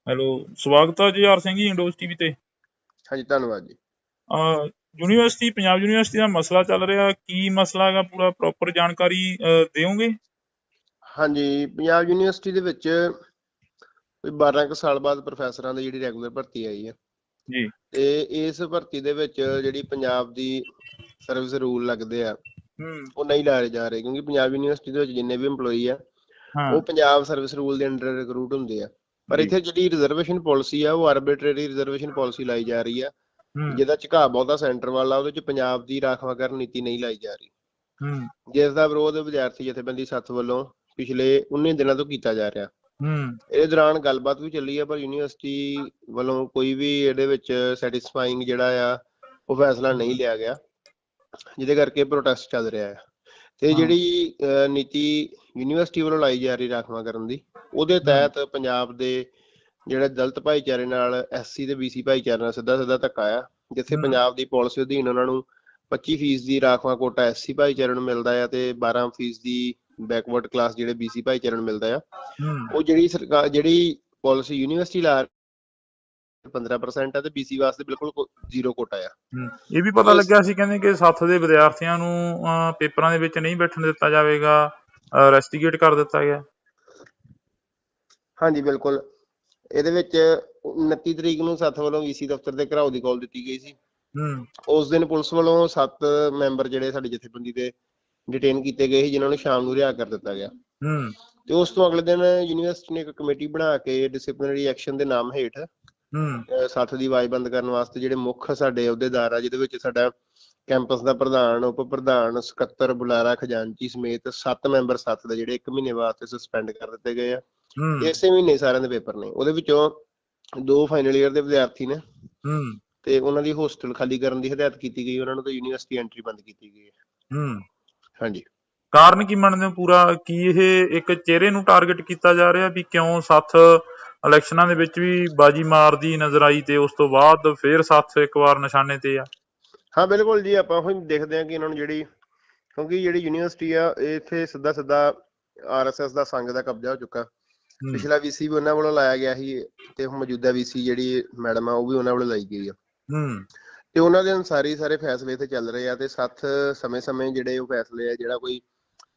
Hello, ਸਵਾਗਤ ਹੈ Jujhar Singh ji ਇੰਡੋਜ਼ TV ਤੇ। ਹਾਂਜੀ, ਧੰਨਵਾਦ ਜੀ। ਯੂਨੀਵਰਸਿਟੀ, ਪੰਜਾਬ ਯੂਨੀਵਰਸਿਟੀ ਦਾ ਮਸਲਾ ਚੱਲ ਰਿਹਾ, ਕੀ ਮਸਲਾ ਹੈਗਾ, ਪੂਰਾ ਪ੍ਰੋਪਰ ਜਾਣਕਾਰੀ ਦਿਓਗੇ? ਹਾਂਜੀ, ਪੰਜਾਬ ਯੂਨੀਵਰਸਿਟੀ ਦੇ ਵਿੱਚ ਕੋਈ 12 ਕੁ ਸਾਲ ਬਾਅਦ ਪ੍ਰੋਫੈਸਰਾਂ ਦੀ ਜਿਹੜੀ ਰੈਗੂਲਰ ਭਰਤੀ ਆਈ ਹੈ ਜੀ। ਤੇ ਇਸ ਭਰਤੀ ਦੇ ਵਿੱਚ ਜਿਹੜੀ ਪੰਜਾਬ ਦੀ ਸਰਵਿਸ ਰੂਲ ਲੱਗਦੇ ਆ ਉਹ ਨਹੀਂ ਲਾਏ ਜਾ ਰਹੇ, ਕਿਉਂਕਿ ਪੰਜਾਬ ਯੂਨੀਵਰਸਿਟੀ ਦੇ ਵਿੱਚ ਜਿੰਨੇ ਵੀ EMPLOYEE ਆ ਉਹ ਪੰਜਾਬ ਸਰਵਿਸ ਰੂਲ ਦੇ ਅੰਡਰ ਰਿਕਰੂਟ ਹੁੰਦੇ ਆ। ਪਰ ਇੱਥੇ ਜਿਹੜੀ ਰਿਜ਼ਰਵੇਸ਼ਨ ਪਾਲਿਸੀ ਆ ਉਹ ਆਰਬਿਟਰੀ ਰਿਜ਼ਰਵੇਸ਼ਨ ਪਾਲਿਸੀ ਲਾਈ ਜਾ ਰਹੀ ਆ, ਜਿਹਦਾ ਝੁਕਾਅ ਬਹੁਤਾ ਸੈਂਟਰ ਵੱਲ ਆ। ਉਹਦੇ ਚ ਪੰਜਾਬ ਦੀ ਰਾਖਵਾਂਕਰਨ ਨੀਤੀ ਨਹੀਂ ਲਾਈ ਜਾ ਰਹੀ, ਜਿਸ ਦਾ ਵਿਰੋਧ ਵਿਦਿਆਰਥੀ ਜਥੇਬੰਦੀ ਸੱਤ ਵੱਲੋਂ ਪਿਛਲੇ 19 ਦਿਨਾਂ ਤੋਂ ਕੀਤਾ ਜਾ ਰਿਹਾ। ਇਹਦੇ ਦੌਰਾਨ ਗੱਲਬਾਤ ਵੀ ਚੱਲੀ ਆ, ਪਰ ਯੂਨੀਵਰਸਿਟੀ ਵੱਲੋਂ ਕੋਈ ਵੀ ਇਹਦੇ ਵਿੱਚ ਸੈਟਿਸਫਾਈਂਗ ਜਿਹੜਾ ਆ ਉਹ ਫੈਸਲਾ ਨਹੀਂ ਲਿਆ ਗਿਆ, ਜਿਹਦੇ ਕਰਕੇ ਪ੍ਰੋਟੈਸਟ ਚੱਲ ਰਿਹਾ ਹੈ। ਤੇ ਜਿਹੜੀ ਨੀਤੀ ਯੂਨੀਵਰਸਿਟੀ ਵੱਲੋਂ ਲਾਈ ਜਾ ਰਹੀ ਰਾਖਵਾਂਕਰਨ ਦੀ, ਉਹਦੇ ਤਹਿਤ ਪੰਜਾਬ ਦੇ ਜਿਹੜੇ ਦਲਿਤ ਭਾਈਚਾਰੇ ਨਾਲ SC ਤੇ BC ਭਾਈਚਾਰੇ ਨਾਲ ਸਿੱਧਾ ਧੱਕਾ ਆ, ਜਿੱਥੇ ਪੰਜਾਬ ਦੀ ਪਾਲਿਸੀ ਅਧੀਨ ਉਹਨਾਂ ਨੂੰ 25% ਦੀ ਰਾਖਵਾਂ ਕੋਟਾ SC ਭਾਈਚਾਰੇ ਨੂੰ ਮਿਲਦਾ ਆ ਤੇ 12% ਦੀ ਬੈਕਵਰਡ ਕਲਾਸ ਜਿਹੜੇ BC ਭਾਈਚਾਰੇ ਨੂੰ ਮਿਲਦਾ ਆ। ਉਹ ਜਿਹੜੀ ਸਰਕਾਰ ਜਿਹੜੀ ਪਾਲਿਸੀ ਯੂਨੀਵਰਸਿਟੀ ਲਾ 15% ਆ ਤੇ BC ਵਾਸਤੇ ਬਿਲਕੁਲ 0 ਕੋਟਾ ਆ। ਇਹ ਵੀ ਪਤਾ ਲੱਗਿਆ ਸੀ, ਕਹਿੰਦੇ ਕਿ ਸੱਥ ਦੇ ਵਿਦਿਆਰਥੀਆਂ ਨੂੰ ਪੇਪਰਾਂ ਦੇ ਵਿੱਚ ਨਹੀਂ ਬੈਠਣ ਦਿੱਤਾ ਜਾਵੇਗਾ, ਰੈਸਟੀਗੇਟ ਕਰ ਦਿੱਤਾ ਗਿਆ। ਹਾਂਜੀ, ਬਿਲਕੁਲ। ਇਹਦੇ ਵਿੱਚ 29 ਤਰੀਕ ਨੂੰ ਸੱਥ ਵੱਲੋਂ VC ਦਫ਼ਤਰ ਦੇ ਘਿਰਾਓ ਦੀ ਕਾਲ ਦਿੱਤੀ ਗਈ ਸੀ। ਉਸ ਦਿਨ ਪੁਲਿਸ ਵੱਲੋਂ 7 ਮੈਂਬਰ ਜਿਹੜੇ ਸਾਡੀ ਜਥੇਬੰਦੀ ਦੇ ਡਿਟੇਨ ਕੀਤੇ ਗਏ ਸੀ, ਜਿਨ੍ਹਾਂ ਨੂੰ ਸ਼ਾਮ ਨੂੰ ਰਿਹਾ ਕਰ ਦਿੱਤਾ ਗਿਆ। ਤੇ ਉਸ ਤੋਂ ਅਗਲੇ ਦਿਨ ਯੂਨੀਵਰਸਿਟੀ ਨੇ ਇੱਕ ਕਮੇਟੀ ਬਣਾ ਕੇ ਡਿਸਪਲਿਨਰੀ ਐਕਸ਼ਨ ਦੇ ਨਾਮ ਹੇਠ ਸੱਥ ਦੀ ਆਵਾਜ਼ ਬੰਦ ਕਰਨ ਵਾਸਤੇ ਜਿਹੜੇ ਮੁੱਖ ਸਾਡੇ ਅਹੁਦੇਦਾਰ ਆ, ਜਿਹਦੇ ਵਿੱਚ ਸਾਡਾ ਕੈਂਪਸ ਦਾ ਪ੍ਰਧਾਨ, ਉਪ ਪ੍ਰਧਾਨ, ਸਕੱਤਰ, ਬੁਲਾਰਾ, ਖਜ਼ਾਨਚੀ ਸਮੇਤ 7 ਮੈਂਬਰ ਸੱਥ ਦੇ ਜਿਹੜੇ 1 ਮਹੀਨੇ ਵਾਸਤੇ ਸਸਪੈਂਡ ਕਰ ਦਿੱਤੇ ਗਏ ਆ। ਇਸੇ ਮਹੀਨੇ ਸਾਰਿਆਂ ਦੇ ਪੇਪਰ ਨੇ। ਉਹਦੇ ਵਿੱਚੋਂ 2 ਫਾਈਨਲ ਈਅਰ ਦੇ ਵਿਦਿਆਰਥੀ ਨੇ ਤੇ ਉਹਨਾਂ ਦੀ ਹੋਸਟਲ ਖਾਲੀ ਕਰਨ ਦੀ ਹਦਾਇਤ ਕੀਤੀ ਗਈ, ਉਹਨਾਂ ਨੂੰ ਤਾਂ ਯੂਨੀਵਰਸਿਟੀ ਐਂਟਰੀ ਬੰਦ ਕੀਤੀ ਗਈ ਹੈ। ਹਾਂਜੀ, ਕਾਰਨ ਕੀ ਮੰਨਦੇ ਹੋ ਪੂਰਾ? ਕੀ ਇਹ ਇੱਕ ਚਿਹਰੇ ਨੂੰ ਟਾਰਗੇਟ ਕੀਤਾ ਜਾ ਰਿਹਾ ਵੀ ਕਿਉਂ ਸੱਥ ਇਲੈਕਸ਼ਨਾਂ ਦੇ ਵਿੱਚ ਵੀ ਬਾਜੀ ਮਾਰਦੀ ਨਜ਼ਰ ਆਈ ਤੇ ਉਸ ਤੋਂ ਬਾਅਦ ਫੇਰ ਸੱਥ ਇੱਕ ਵਾਰ ਨਿਸ਼ਾਨੇ ਤੇ ਆ? ਹਾਂ, ਬਿਲਕੁਲ ਜੀ। ਆਪਾਂ ਉਹੀ ਦੇਖਦੇ ਹਾਂ ਕਿ ਇਹਨਾਂ ਨੂੰ ਕਿਉਂਕਿ ਜਿਹੜੀ ਯੂਨੀਵਰਸਿਟੀ ਆ ਇੱਥੇ ਸਿੱਧਾ RSS ਦਾ ਸੰਘ ਦਾ ਕਬਜ਼ਾ ਹੋ ਚੁੱਕਾ। ਪਿਛਲਾ VC ਵੀ ਉਹਨਾਂ ਵੱਲੋਂ ਲਾਇਆ ਗਿਆ ਸੀ ਤੇ ਮੌਜੂਦਾ VC ਜਿਹੜੀ ਮੈਡਮ ਆ ਉਹ ਵੀ ਉਹਨਾਂ ਵੱਲੋਂ ਲਾਈ ਗਈ ਆ ਤੇ ਉਹਨਾਂ ਦੇ ਅਨੁਸਾਰ ਹੀ ਸਾਰੇ ਫੈਸਲੇ ਇੱਥੇ ਚੱਲ ਰਹੇ ਆ। ਤੇ ਸੱਥ ਸਮੇਂ ਜਿਹੜੇ ਉਹ ਫੈਸਲੇ ਆ, ਜਿਹੜਾ ਕੋਈ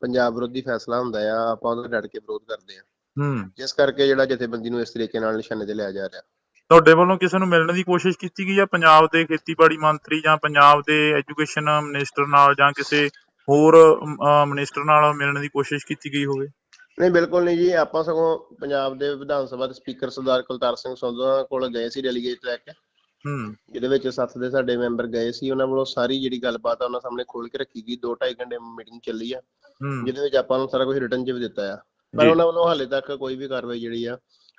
ਪੰਜਾਬ ਵਿਰੋਧੀ ਫੈਸਲਾ ਹੁੰਦਾ ਆ, ਆਪਾਂ ਉਹਦਾ ਡਟ ਕੇ ਵਿਰੋਧ ਕਰਦੇ ਆ, ਜਿਸ ਕਰਕੇ ਜਿਹੜਾ ਜਥੇਬੰਦੀ ਨੂੰ ਇਸ ਤਰੀਕੇ ਨਾਲ ਨਿਸ਼ਾਨੇ ਤੇ ਲਿਆ ਜਾ ਰਿਹਾ। ਤੁਹਾਡੇ ਵੱਲੋਂ ਕਿਸੇ ਨੂੰ ਮਿਲਣ ਦੀ ਕੋਸ਼ਿਸ਼ ਕੀਤੀ ਗਈ ਆ, ਪੰਜਾਬ ਦੇ ਖੇਤੀਬਾੜੀ ਮੰਤਰੀ ਜਾਂ ਪੰਜਾਬ ਦੇ ਐਜੂਕੇਸ਼ਨ ਮਿਨਿਸਟਰ ਨਾਲ ਜਾਂ ਕਿਸੇ ਹੋਰ ਮਿਨਿਸਟਰ ਨਾਲ ਮਿਲਣ ਦੀ ਕੋਸ਼ਿਸ਼ ਕੀਤੀ ਗਈ ਹੋਵੇ? ਨਹੀਂ, ਬਿਲਕੁਲ ਨਹੀਂ ਜੀ। ਆਪਾਂ ਸਗੋਂ ਪੰਜਾਬ ਦੇ ਵਿਧਾਨ ਸਭਾ ਦੇ ਸਪੀਕਰ ਸਰਦਾਰ ਕੁਲਤਾਰ ਸਿੰਘ ਸੰਧਵਾ ਕੋਲ ਗਏ ਸੀ ਡੈਲੀਗੇਟ ਲੈ ਕੇ, ਜਿਹਦੇ ਵਿੱਚ ਸੱਥ ਦੇ ਸਾਡੇ ਮੈਂਬਰ ਗਏ ਸੀ। ਉਹਨਾਂ ਵੱਲੋਂ ਸਾਰੀ ਜਿਹੜੀ ਗੱਲਬਾਤ ਆ ਉਹਨਾਂ ਸਾਹਮਣੇ ਖੋਲ ਕੇ ਰੱਖੀ ਗਈ। 2-2.5 ਘੰਟੇ ਮੀਟਿੰਗ ਚੱਲੀ ਆ, ਜਿਹਦੇ ਵਿੱਚ ਆਪਾਂ ਨੂੰ ਸਾਰਾ ਕੁਝ ਰਿਟਨ 'ਚ ਵੀ ਦਿੱਤਾ ਆ, ਪਰ ਉਹਨਾਂ ਵੱਲੋਂ ਹਾਲੇ ਤੱਕ ਕੋਈ ਵੀ ਕਾਰਵਾਈ ਜਿਹੜੀ ਆ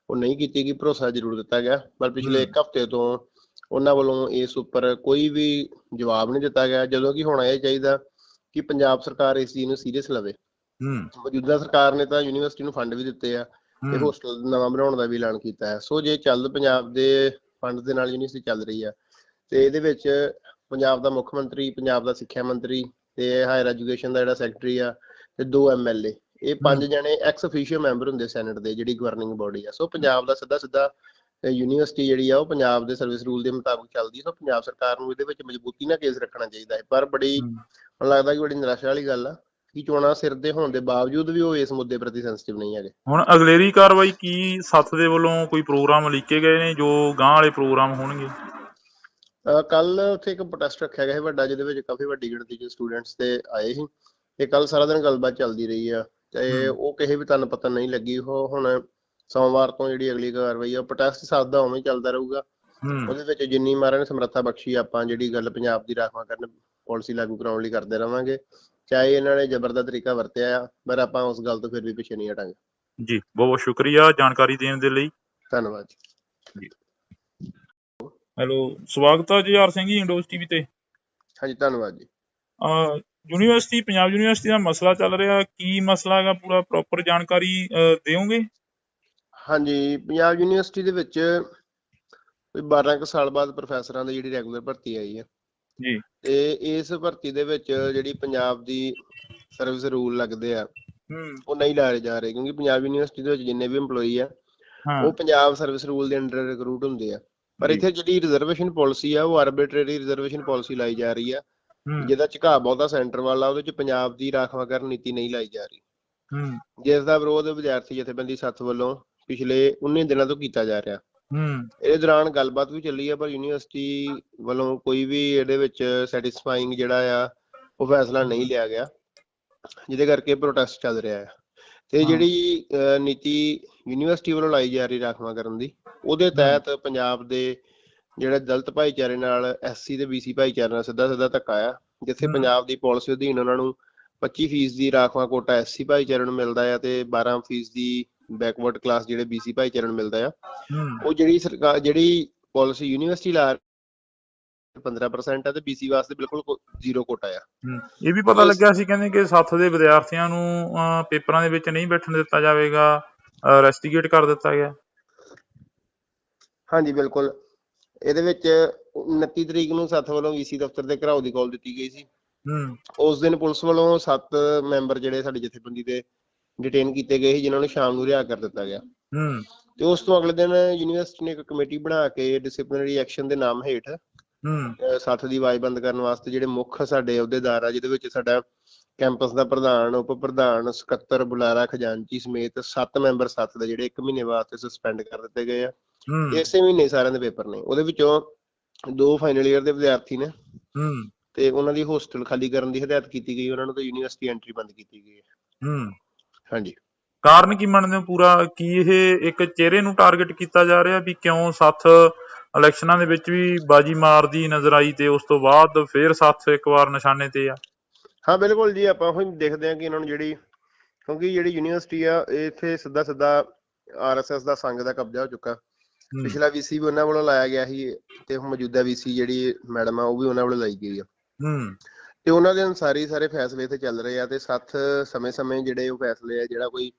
ਉਹ ਨਹੀਂ ਕੀਤੀ ਗਈ। ਭਰੋਸਾ ਜ਼ਰੂਰ ਦਿੱਤਾ ਗਿਆ, ਪਰ ਪਿਛਲੇ 1 ਹਫ਼ਤੇ ਤੋਂ ਉਹਨਾਂ ਵੱਲੋਂ ਇਸ ਉੱਪਰ ਕੋਈ ਵੀ ਜਵਾਬ ਨਹੀਂ ਦਿੱਤਾ ਗਿਆ, ਜਦੋਂ ਕਿ ਹੋਣਾ ਇਹ ਚਾਹੀਦਾ ਕਿ ਪੰਜਾਬ ਸਰਕਾਰ ਇਸ ਚੀਜ਼ ਨੂੰ ਸੀਰੀਅਸ ਲਵੇ। ਮੌਜੂਦਾ ਸਰਕਾਰ ਨੇ ਤਾਂ ਯੂਨੀਵਰਸਿਟੀ ਨੂੰ ਫੰਡ ਵੀ ਦਿੱਤੇ ਆ ਤੇ ਹੋਸਟਲ ਨਵਾਂ ਬਣਾਉਣ ਦਾ ਵੀ ਐਲਾਨ ਕੀਤਾ ਹੈ। ਸੋ ਜੇ ਪੰਜਾਬ ਦੇ ਫੰਡ ਦੇ ਨਾਲ ਯੂਨੀਵਰਸਿਟੀ ਚੱਲ ਰਹੀ ਆ ਤੇ ਇਹਦੇ ਵਿੱਚ ਪੰਜਾਬ ਦਾ ਮੁੱਖ ਮੰਤਰੀ, ਪੰਜਾਬ ਦਾ ਸਿੱਖਿਆ ਮੰਤਰੀ ਤੇ ਹਾਇਰ ਐਜੂਕੇਸ਼ਨ ਦਾ ਜਿਹੜਾ ਸੈਕਟਰੀ ਆ ਤੇ 2 MLA, ਇਹ 5 ਜਣੇ ਐਕਸ ਅਫੀਸ਼ੀਅਲ ਮੈਂਬਰ ਹੁੰਦੇ ਸੈਨੇਟ ਦੇ, ਜਿਹੜੀ ਗਵਰਨਿੰਗ ਬੋਡੀ ਆ। ਸੋ ਪੰਜਾਬ ਦਾ ਸਿੱਧਾ ਯੂਨੀਵਰਸਿਟੀ ਜਿਹੜੀ ਆ ਉਹ ਪੰਜਾਬ ਦੇ ਸਰਵਿਸ ਰੂਲ ਦੇ ਮੁਤਾਬਕ ਚੱਲਦੀ ਹੈ। ਸੋ ਪੰਜਾਬ ਸਰਕਾਰ ਨੂੰ ਇਹਦੇ ਵਿੱਚ ਮਜ਼ਬੂਤੀ ਨਾਲ ਕੇਸ ਰੱਖਣਾ ਚਾਹੀਦਾ ਹੈ। ਪਰ ਮੈਨੂੰ ਲੱਗਦਾ ਕਿ ਬੜੀ ਨਿਰਾਸ਼ਾ ਵਾਲੀ ਗੱਲ ਆ ਕਿ ਚੋਣਾਂ ਸਿਰ ਦੇ ਹੋਣ ਦੇ ਬਾਵਜੂਦ ਵੀ ਉਹ ਇਸ ਮੁੱਦੇ ਪ੍ਰਤੀ ਸੈਂਸਿਟਿਵ ਨਹੀਂ ਹੈਗੇ। ਹੁਣ ਅਗਲੇਰੀ ਕਾਰਵਾਈ ਕੀ ਸੱਥ ਦੇ ਵੱਲੋਂ ਕੋਈ ਪ੍ਰੋਗਰਾਮ ਲਿਖੇ ਗਏ ਨੇ ਜੋ ਗਾਂਹ ਵਾਲੇ ਪ੍ਰੋਗਰਾਮ ਹੋਣਗੇ? ਕੱਲ ਉੱਥੇ ਇੱਕ ਪ੍ਰੋਟੈਸਟ ਰੱਖਿਆ ਗਿਆ ਸੀ ਵੱਡਾ, ਜਿਹਦੇ ਵਿੱਚ ਕਾਫੀ ਵੱਡੀ ਗਿਣਤੀ 'ਚ ਸਟੂਡੈਂਟਸ ਤੇ ਆਏ ਸੀ ਤੇ ਕੱਲ ਸਾਰਾ ਦਿਨ ਗੱਲਬਾਤ ਚੱਲਦੀ ਰਹੀ ਆ ਤੇ ਉਹ ਕਿਸੇ ਵੀ ਤਨ ਪਤਨ ਨਹੀਂ ਲੱਗੀ। ਉਹ ਹੁਣ ਸੋਮਵਾਰ ਤੋਂ ਜਿਹੜੀ ਅਗਲੀ ਕਾਰਵਾਈ ਆ, ਪ੍ਰੋਟੈਸਟ ਸੱਥ ਦਾ ਉਵੇਂ ਚੱਲਦਾ ਰਹੂਗਾ। ਉਹਦੇ ਵਿੱਚ ਜਿੰਨੀ ਮਹਾਰਾਜ ਨੇ ਸਮਰੱਥਾ ਬਖਸ਼ੀ, ਆਪਾਂ ਜਿਹੜੀ ਗੱਲ ਪੰਜਾਬ ਦੀ ਰਾਖਵਾਂਕਰਨ ਪਾਲਿਸੀ ਲਾਗੂ ਕਰਾਉਣ ਲਈ ਕਰਦੇ ਰਵਾਂਗੇ, ਚਾਹੇ ਇਹਨਾਂ ਨੇ ਜ਼ਬਰ ਦਾ ਤਰੀਕਾ ਵਰਤਿਆ ਆ, ਪਰ ਆਪਾਂ ਉਸ ਗੱਲ ਤੋਂ ਫਿਰ ਵੀ ਪਿੱਛੇ ਨਹੀਂ ਹਟਾਂਗੇ। ਜੀ, ਬਹੁਤ ਸ਼ੁਕਰੀਆ ਜਾਣਕਾਰੀ ਦੇਣ ਦੇ ਲਈ। ਧੰਨਵਾਦ ਜੀ। ਹੈਲੋ, ਸਵਾਗਤ ਹੈ ਜੁਝਾਰ ਸਿੰਘ ਜੀ ਇੰਡੋਜ਼ ਟੀਵੀ ਤੇ। ਹਾਂਜੀ, ਧੰਨਵਾਦ ਜੀ। ਯੂਨੀਵਰਸਿਟੀ, ਪੰਜਾਬ ਯੂਨੀਵਰਸਿਟੀ ਦਾ ਮਸਲਾ ਚੱਲ ਰਿਹਾ, ਕੀ ਮਸਲਾ ਹੈਗਾ, ਪੂਰਾ ਪ੍ਰੋਪਰ ਜਾਣਕਾਰੀ ਦਿਓਗੇ? ਹਾਂਜੀ, ਪੰਜਾਬ ਯੂਨੀਵਰਸਿਟੀ ਦੇ ਵਿੱਚ ਕੋਈ 12 ਕੁ ਸਾਲ ਬਾਅਦ ਪ੍ਰੋਫੈਸਰਾਂ ਦੀ ਜਿਹੜੀ ਰੈਗੂਲਰ ਭਰਤੀ ਆਈ ਹੈ ਜੀ, ਤੇ ਇਸ ਭਰਤੀ ਦੇ ਵਿੱਚ ਜਿਹੜੀ ਪੰਜਾਬ ਦੀ ਸਰਵਿਸ ਰੂਲ ਲੱਗਦੇ ਆ ਉਹ ਨਹੀਂ ਲਾਏ ਜਾ ਰਹੇ, ਕਿਉਂਕਿ ਪੰਜਾਬ ਯੂਨੀਵਰਸਿਟੀ ਦੇ ਵਿੱਚ ਜਿੰਨੇ ਵੀ EMPLOYEE ਆ ਉਹ ਪੰਜਾਬ ਸਰਵਿਸ ਰੂਲ ਦੇ ਅੰਡਰ ਰਿਕਰੂਟ ਹੁੰਦੇ ਆ। ਪਰ ਇੱਥੇ ਜਿਹੜੀ ਰਿਜ਼ਰਵੇਸ਼ਨ ਪਾਲਿਸੀ ਆ ਉਹ ਆਰਬਿਟਰੀ ਰਿਜ਼ਰਵੇਸ਼ਨ ਪਾਲਿਸੀ ਲਾਈ ਜਾ ਰਹੀ ਆ, ਜਿਹਦਾ ਝੁਕਾਅ ਬਹੁਤਾ ਸੈਂਟਰ ਵੱਲ ਆ। ਉਹਦੇ ਚ ਪੰਜਾਬ ਦੀ ਰਾਖਵਾਂਕਰਨ ਨੀਤੀ ਨਹੀਂ ਲਾਈ ਜਾ ਰਹੀ, ਜਿਸ ਦਾ ਵਿਰੋਧ ਵਿਦਿਆਰਥੀ ਜਥੇਬੰਦੀ ਸੱਥ ਵੱਲੋਂ ਪਿਛਲੇ 19 ਦਿਨਾਂ ਤੋਂ ਕੀਤਾ ਜਾ ਰਿਹਾ। ਇਹਦੇ ਦੌਰਾਨ ਗੱਲਬਾਤ ਵੀ ਚੱਲੀ ਆ, ਪਰ ਯੂਨੀਵਰਸਿਟੀ ਵੱਲੋਂ ਕੋਈ ਵੀ ਇਹਦੇ ਵਿੱਚ ਸੈਟੀਸਫਾਈਂਗ ਜਿਹੜਾ ਆ ਉਹ ਫੈਸਲਾ ਨਹੀਂ ਲਿਆ ਗਿਆ, ਜਿਹਦੇ ਕਰਕੇ ਪ੍ਰੋਟੈਸਟ ਚੱਲ ਰਿਹਾ ਹੈ। ਤੇ ਜਿਹੜੀ ਨੀਤੀ ਯੂਨੀਵਰਸਿਟੀ ਵੱਲੋਂ ਲਾਈ ਜਾ ਰਹੀ ਰਾਖਵਾਂਕਰਨ ਦੀ, ਉਹਦੇ ਤਹਿਤ ਪੰਜਾਬ ਦੇ ਜਿਹੜੇ ਦਲਿਤ ਭਾਈਚਾਰੇ ਨਾਲ SC ਤੇ BC ਭਾਈਚਾਰੇ ਨਾਲ ਸਿੱਧਾ ਧੱਕਾ ਆ, ਜਿੱਥੇ ਪੰਜਾਬ ਦੀ ਪਾਲਿਸੀ ਅਧੀਨ ਉਹਨਾਂ ਨੂੰ 25% ਦੀ ਰਾਖਵਾਂ ਕੋਟਾ SC ਭਾਈਚਾਰੇ ਨੂੰ ਮਿਲਦਾ ਆ ਤੇ 12% ਦੀ ਬੈਕਵਰਡ ਕਲਾਸ ਜਿਹੜੇ BC ਭਾਈਚਾਰੇ ਨੂੰ ਮਿਲਦਾ ਆ। ਉਹ ਜਿਹੜੀ ਸਰਕਾਰ ਜਿਹੜੀ ਪਾਲਿਸੀ ਯੂਨੀਵਰਸਿਟੀ ਲਾ 15% ਹੈ ਤੇ BC ਵਾਸਤੇ ਬਿਲਕੁਲ 0 ਕੋਟਾ ਆ। ਇਹ ਵੀ ਪਤਾ ਲੱਗਿਆ ਸੀ ਕਹਿੰਦੇ ਕਿ ਸੱਥ ਦੇ ਵਿਦਿਆਰਥੀਆਂ ਨੂੰ ਪੇਪਰਾਂ ਦੇ ਵਿੱਚ ਨਹੀਂ ਬੈਠਣ ਦਿੱਤਾ ਜਾਵੇਗਾ, ਰੈਸਟੀਗੇਟ ਕਰ ਦਿੱਤਾ ਗਿਆ। ਹਾਂਜੀ ਬਿਲਕੁਲ, ਇਹਦੇ ਵਿੱਚ 29 ਤਰੀਕ ਨੂੰ ਸੱਥ ਵੱਲੋਂ VC ਦਫ਼ਤਰ ਦੇ ਘਿਰਾਓ ਦੀ ਕਾਲ ਦਿੱਤੀ ਗਈ ਸੀ। ਉਸ ਦਿਨ ਪੁਲਿਸ ਵੱਲੋਂ 7 ਮੈਂਬਰ ਜਿਹੜੇ ਸਾਡੀ ਜਥੇਬੰਦੀ ਦੇ ਡਿਟੇਨ ਕੀਤੇ ਗਏ ਸੀ, ਜਿਨ੍ਹਾਂ ਨੂੰ ਸ਼ਾਮ ਨੂੰ ਰਿਹਾ ਕਰ ਦਿੱਤਾ ਗਿਆ। ਤੇ ਉਸ ਤੋਂ ਅਗਲੇ ਦਿਨ ਯੂਨੀਵਰਸਿਟੀ ਨੇ ਇੱਕ ਕਮੇਟੀ ਬਣਾ ਕੇ ਡਿਸਪਲਿਨਰੀ ਐਕਸ਼ਨ ਦੇ ਨਾਮ ਹੇਠ ਸੱਥ ਦੀ ਆਵਾਜ਼ ਬੰਦ ਕਰਨ ਵਾਸਤੇ ਜਿਹੜੇ ਮੁੱਖ ਸਾਡੇ ਅਹੁਦੇਦਾਰ ਆ, ਜਿਹਦੇ ਵਿੱਚ ਸਾਡਾ ਕੈਂਪਸ ਦਾ ਪ੍ਰਧਾਨ, ਉਪ ਪ੍ਰਧਾਨ, ਸਕੱਤਰ, ਬੁਲਾਰਾ, ਖਜ਼ਾਨਚੀ ਸਮੇਤ 7 ਮੈਂਬਰ ਸੱਥ ਦੇ ਜਿਹੜੇ 1 ਮਹੀਨੇ ਵਾਸਤੇ ਸਸਪੈਂਡ ਕਰ ਦਿੱਤੇ ਗਏ ਆ। ਇਸੇ ਮਹੀਨੇ ਸਾਰਿਆਂ ਦੇ ਪੇਪਰ ਨੇ। ਉਹਦੇ ਵਿੱਚੋਂ 2 ਫਾਈਨਲ ਈਅਰ ਦੇ ਵਿਦਿਆਰਥੀ ਨੇ ਤੇ ਉਹਨਾਂ ਦੀ ਹੋਸਟਲ ਖਾਲੀ ਕਰਨ ਦੀ ਹਦਾਇਤ ਕੀਤੀ ਗਈ, ਉਹਨਾਂ ਨੂੰ ਤਾਂ ਯੂਨੀਵਰਸਿਟੀ ਐਂਟਰੀ ਬੰਦ ਕੀਤੀ ਗਈ ਹੈ। ਹਾਂਜੀ, ਕਾਰਨ ਕੀ ਮੰਨਦੇ ਹੋ ਪੂਰਾ? ਕੀ ਇਹ ਇੱਕ ਚਿਹਰੇ ਨੂੰ ਟਾਰਗੇਟ ਕੀਤਾ ਜਾ ਰਿਹਾ ਵੀ ਕਿਉਂ ਸੱਥ ਇਲੈਕਸ਼ਨਾਂ ਦੇ ਵਿੱਚ ਵੀ ਬਾਜੀ ਮਾਰਦੀ ਨਜ਼ਰ ਆਈ ਤੇ ਉਸ ਤੋਂ ਬਾਅਦ ਫੇਰ ਸੱਥ ਇੱਕ ਵਾਰ ਨਿਸ਼ਾਨੇ ਤੇ ਆ? ਹਾਂ ਬਿਲਕੁਲ ਜੀ, ਆਪਾਂ ਉਹੀ ਦੇਖਦੇ ਹਾਂ ਕਿ ਇਹਨਾਂ ਨੂੰ ਕਿਉਂਕਿ ਜਿਹੜੀ ਯੂਨੀਵਰਸਿਟੀ ਆ ਇੱਥੇ ਸਿੱਧਾ RSS ਦਾ ਸੰਘ ਦਾ ਕਬਜ਼ਾ ਹੋ ਚੁੱਕਾ। ਪਿਛਲਾ VC ਵੀ ਉਹਨਾਂ ਵੱਲੋਂ ਲਾਇਆ ਗਿਆ ਸੀ ਤੇ ਮੌਜੂਦਾ VC ਜਿਹੜੀ ਮੈਡਮ ਆ ਉਹ ਵੀ ਉਹਨਾਂ ਵੱਲੋਂ ਲਾਈ ਗਈ ਆ ਤੇ ਉਹਨਾਂ ਦੇ ਅਨੁਸਾਰ ਹੀ ਸਾਰੇ ਫੈਸਲੇ ਇੱਥੇ ਚੱਲ ਰਹੇ ਆ। ਤੇ ਸੱਥ ਸਮੇਂ ਜਿਹੜੇ ਉਹ ਫੈਸਲੇ ਆ, ਜਿਹੜਾ ਕੋਈ